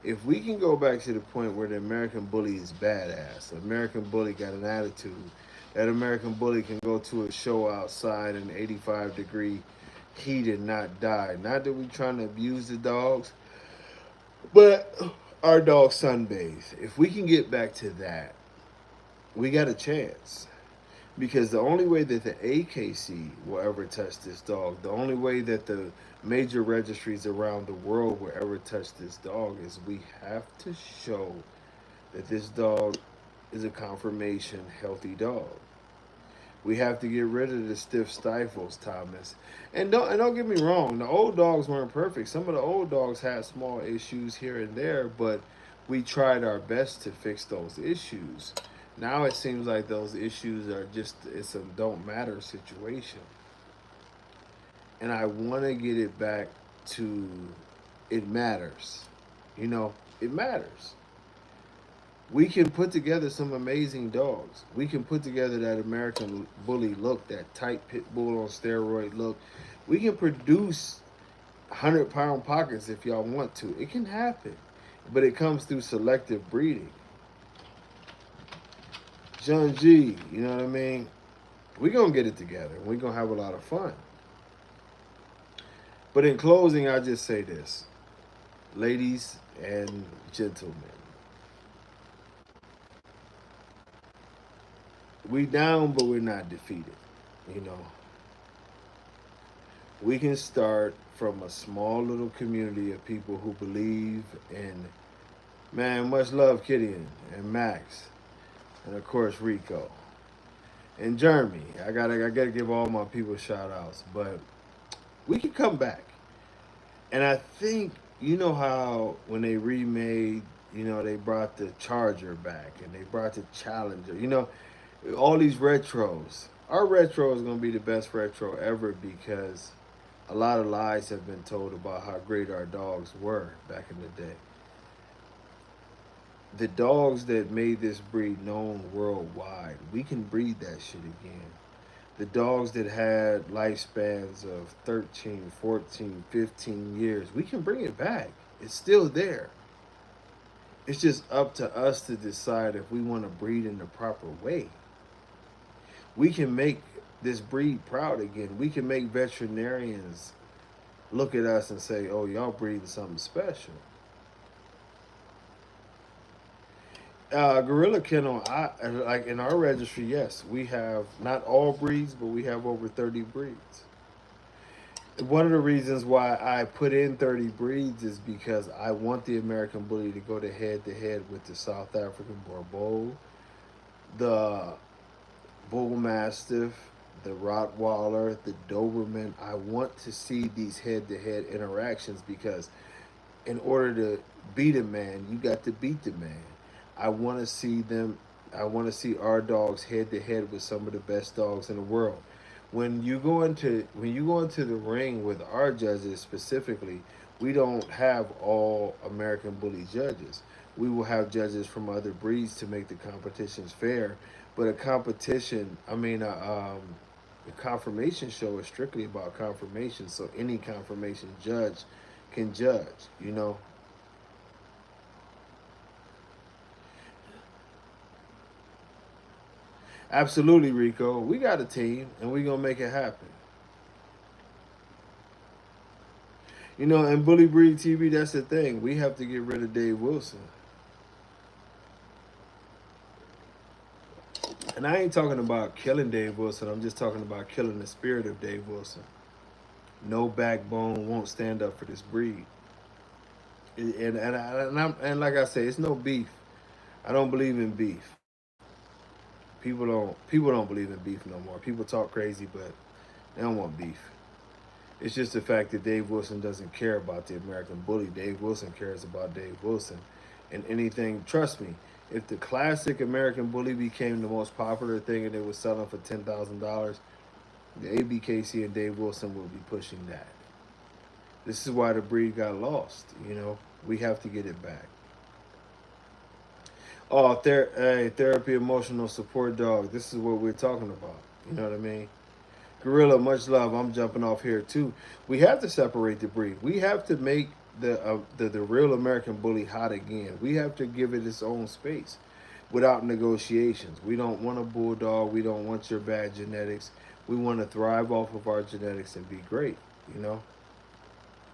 If we can go back to the point where the American bully is badass, the American bully got an attitude, that American bully can go to a show outside in 85-degree heat and not die. Not that we're trying to abuse the dogs, but our dog sunbathes. If we can get back to that, we got a chance. Because the only way that the AKC will ever touch this dog, the only way that the major registries around the world will ever touch this dog is we have to show that this dog is a confirmation healthy dog. We have to get rid of the stiff stifles, Thomas. And don't get me wrong, the old dogs weren't perfect. Some of the old dogs had small issues here and there, but we tried our best to fix those issues. Now it seems like those issues are just, it's a don't matter situation. And I want to get it back to it matters. It matters. We can put together some amazing dogs. We can put together that American bully look, that tight pit bull on steroid look. We can produce 100-pound pockets if y'all want to. It can happen. But it comes through selective breeding. Junji, you know what I mean? We're going to get it together. We're going to have a lot of fun. But in closing, I just say this, ladies and gentlemen, we down, but we're not defeated. You know, we can start from a small little community of people who believe in, man, much love, Kitty and Max, and of course Rico and Jeremy. I gotta give all my people shout outs, but we can come back. And I think you know how when they remade, they brought the Charger back and they brought the Challenger. All these retros. Our retro is gonna be the best retro ever because a lot of lies have been told about how great our dogs were back in the day. The dogs that made this breed known worldwide, we can breed that shit again. The dogs that had lifespans of 13, 14, 15 years, we can bring it back. It's still there. It's just up to us to decide if we want to breed in the proper way. We can make this breed proud again. We can make veterinarians look at us and say, oh, y'all breeding something special. Gorilla Kennel, like in our registry, yes, we have not all breeds, but we have over 30 breeds. One of the reasons why I put in 30 breeds is because I want the American Bully to head with the South African Boerboel, the Bull Mastiff, the Rottweiler, the Doberman. I want to see these head to head interactions because in order to beat a man, you got to beat the man. I want to see them. I want to see our dogs head to head with some of the best dogs in the world. When you go into the ring with our judges specifically, we don't have all American Bully judges. We will have judges from other breeds to make the competitions fair. But a confirmation show is strictly about confirmation. So any confirmation judge can judge. Absolutely, Rico. We got a team, and we're gonna make it happen. In Bully Breed TV, that's the thing. We have to get rid of Dave Wilson, and I ain't talking about killing Dave Wilson. I'm just talking about killing the spirit of Dave Wilson. No backbone, won't stand up for this breed. And like I say, it's no beef. I don't believe in beef. People don't believe in beef no more. People talk crazy, but they don't want beef. It's just the fact that Dave Wilson doesn't care about the American Bully. Dave Wilson cares about Dave Wilson. And anything, trust me, if the classic American Bully became the most popular thing and it was selling for $10,000, the ABKC and Dave Wilson will be pushing that. This is why the breed got lost. We have to get it back. Oh, therapy, emotional support dog. This is what we're talking about. You know what I mean? Gorilla, much love. I'm jumping off here too. We have to separate the breed. We have to make the real American Bully hot again. We have to give it its own space without negotiations. We don't want a bulldog. We don't want your bad genetics. We want to thrive off of our genetics and be great. You know,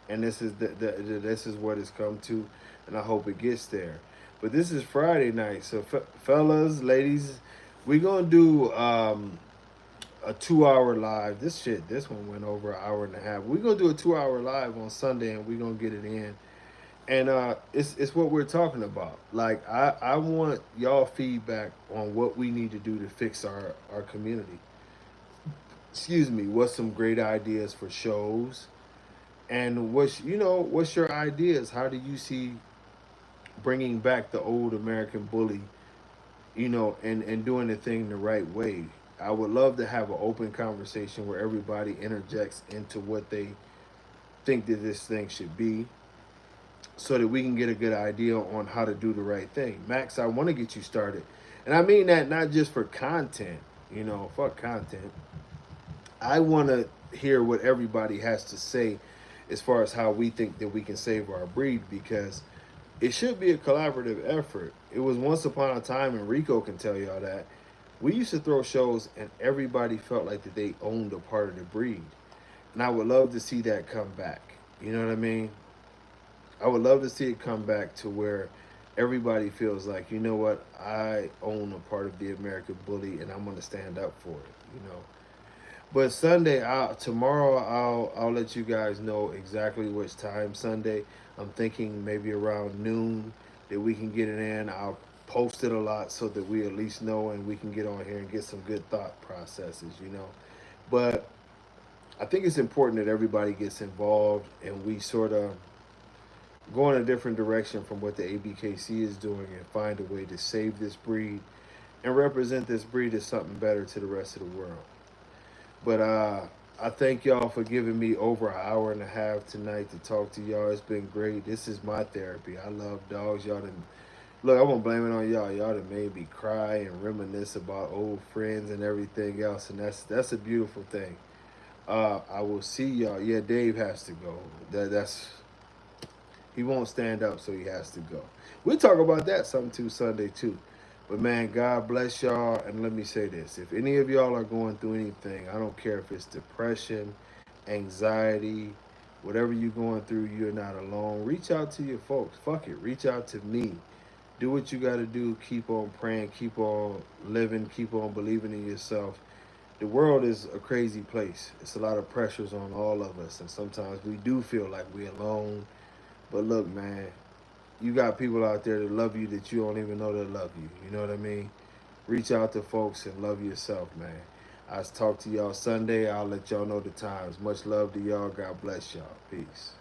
and this is what it's come to, and I hope it gets there. But this is Friday night, so fellas, ladies, we're gonna do a 2 hour live. This one went over an hour and a half. We're gonna do a 2 hour live on Sunday, and we're gonna get it in. And it's what we're talking about. Like I want y'all feedback on what we need to do to fix our community. Excuse me. What's some great ideas for shows? And what's your ideas? How do you see bringing back the old American Bully? And doing the thing the right way. I would love to have an open conversation where everybody interjects into what they think that this thing should be so that we can get a good idea on how to do the right thing. Max, I want to get you started. And I mean that not just for content, fuck content. I want to hear what everybody has to say as far as how we think that we can save our breed because it should be a collaborative effort. It was once upon a time, and Rico can tell y'all that We used to throw shows and everybody felt like that they owned a part of the breed. And I would love to see that come back. You know what I mean? I would love to see it come back to where everybody feels like, you know what, I own a part of the American Bully and I'm gonna stand up for it, you know. But Sunday, tomorrow, I'll let you guys know exactly which time Sunday. I'm thinking maybe around noon that we can get it in. I'll post it a lot so that we at least know and we can get on here and get some good thought processes, you know. But I think it's important that everybody gets involved and we sort of go in a different direction from what the ABKC is doing and find a way to save this breed and represent this breed as something better to the rest of the world. But I thank y'all for giving me over an hour and a half tonight to talk to y'all. It's been great. This is my therapy. I love dogs. Y'all done look. I won't blame it on y'all. Y'all done made me cry and reminisce about old friends and everything else, and that's a beautiful thing. I will see y'all. Yeah, Dave has to go. That's he won't stand up, so he has to go. We'll talk about that something too Sunday too. But man, God bless y'all. And let me say this: if any of y'all are going through anything, I don't care if it's depression, anxiety, whatever you're going through, you're not alone. Reach out to your folks. Fuck it. Reach out to me. Do what you got to do. Keep on praying. Keep on living. Keep on believing in yourself. The world is a crazy place. It's a lot of pressures on all of us, and sometimes we do feel like we're alone. But look, man, you got people out there that love you that you don't even know that love you. You know what I mean? Reach out to folks and love yourself, man. I'll talk to y'all Sunday. I'll let y'all know the times. Much love to y'all. God bless y'all. Peace.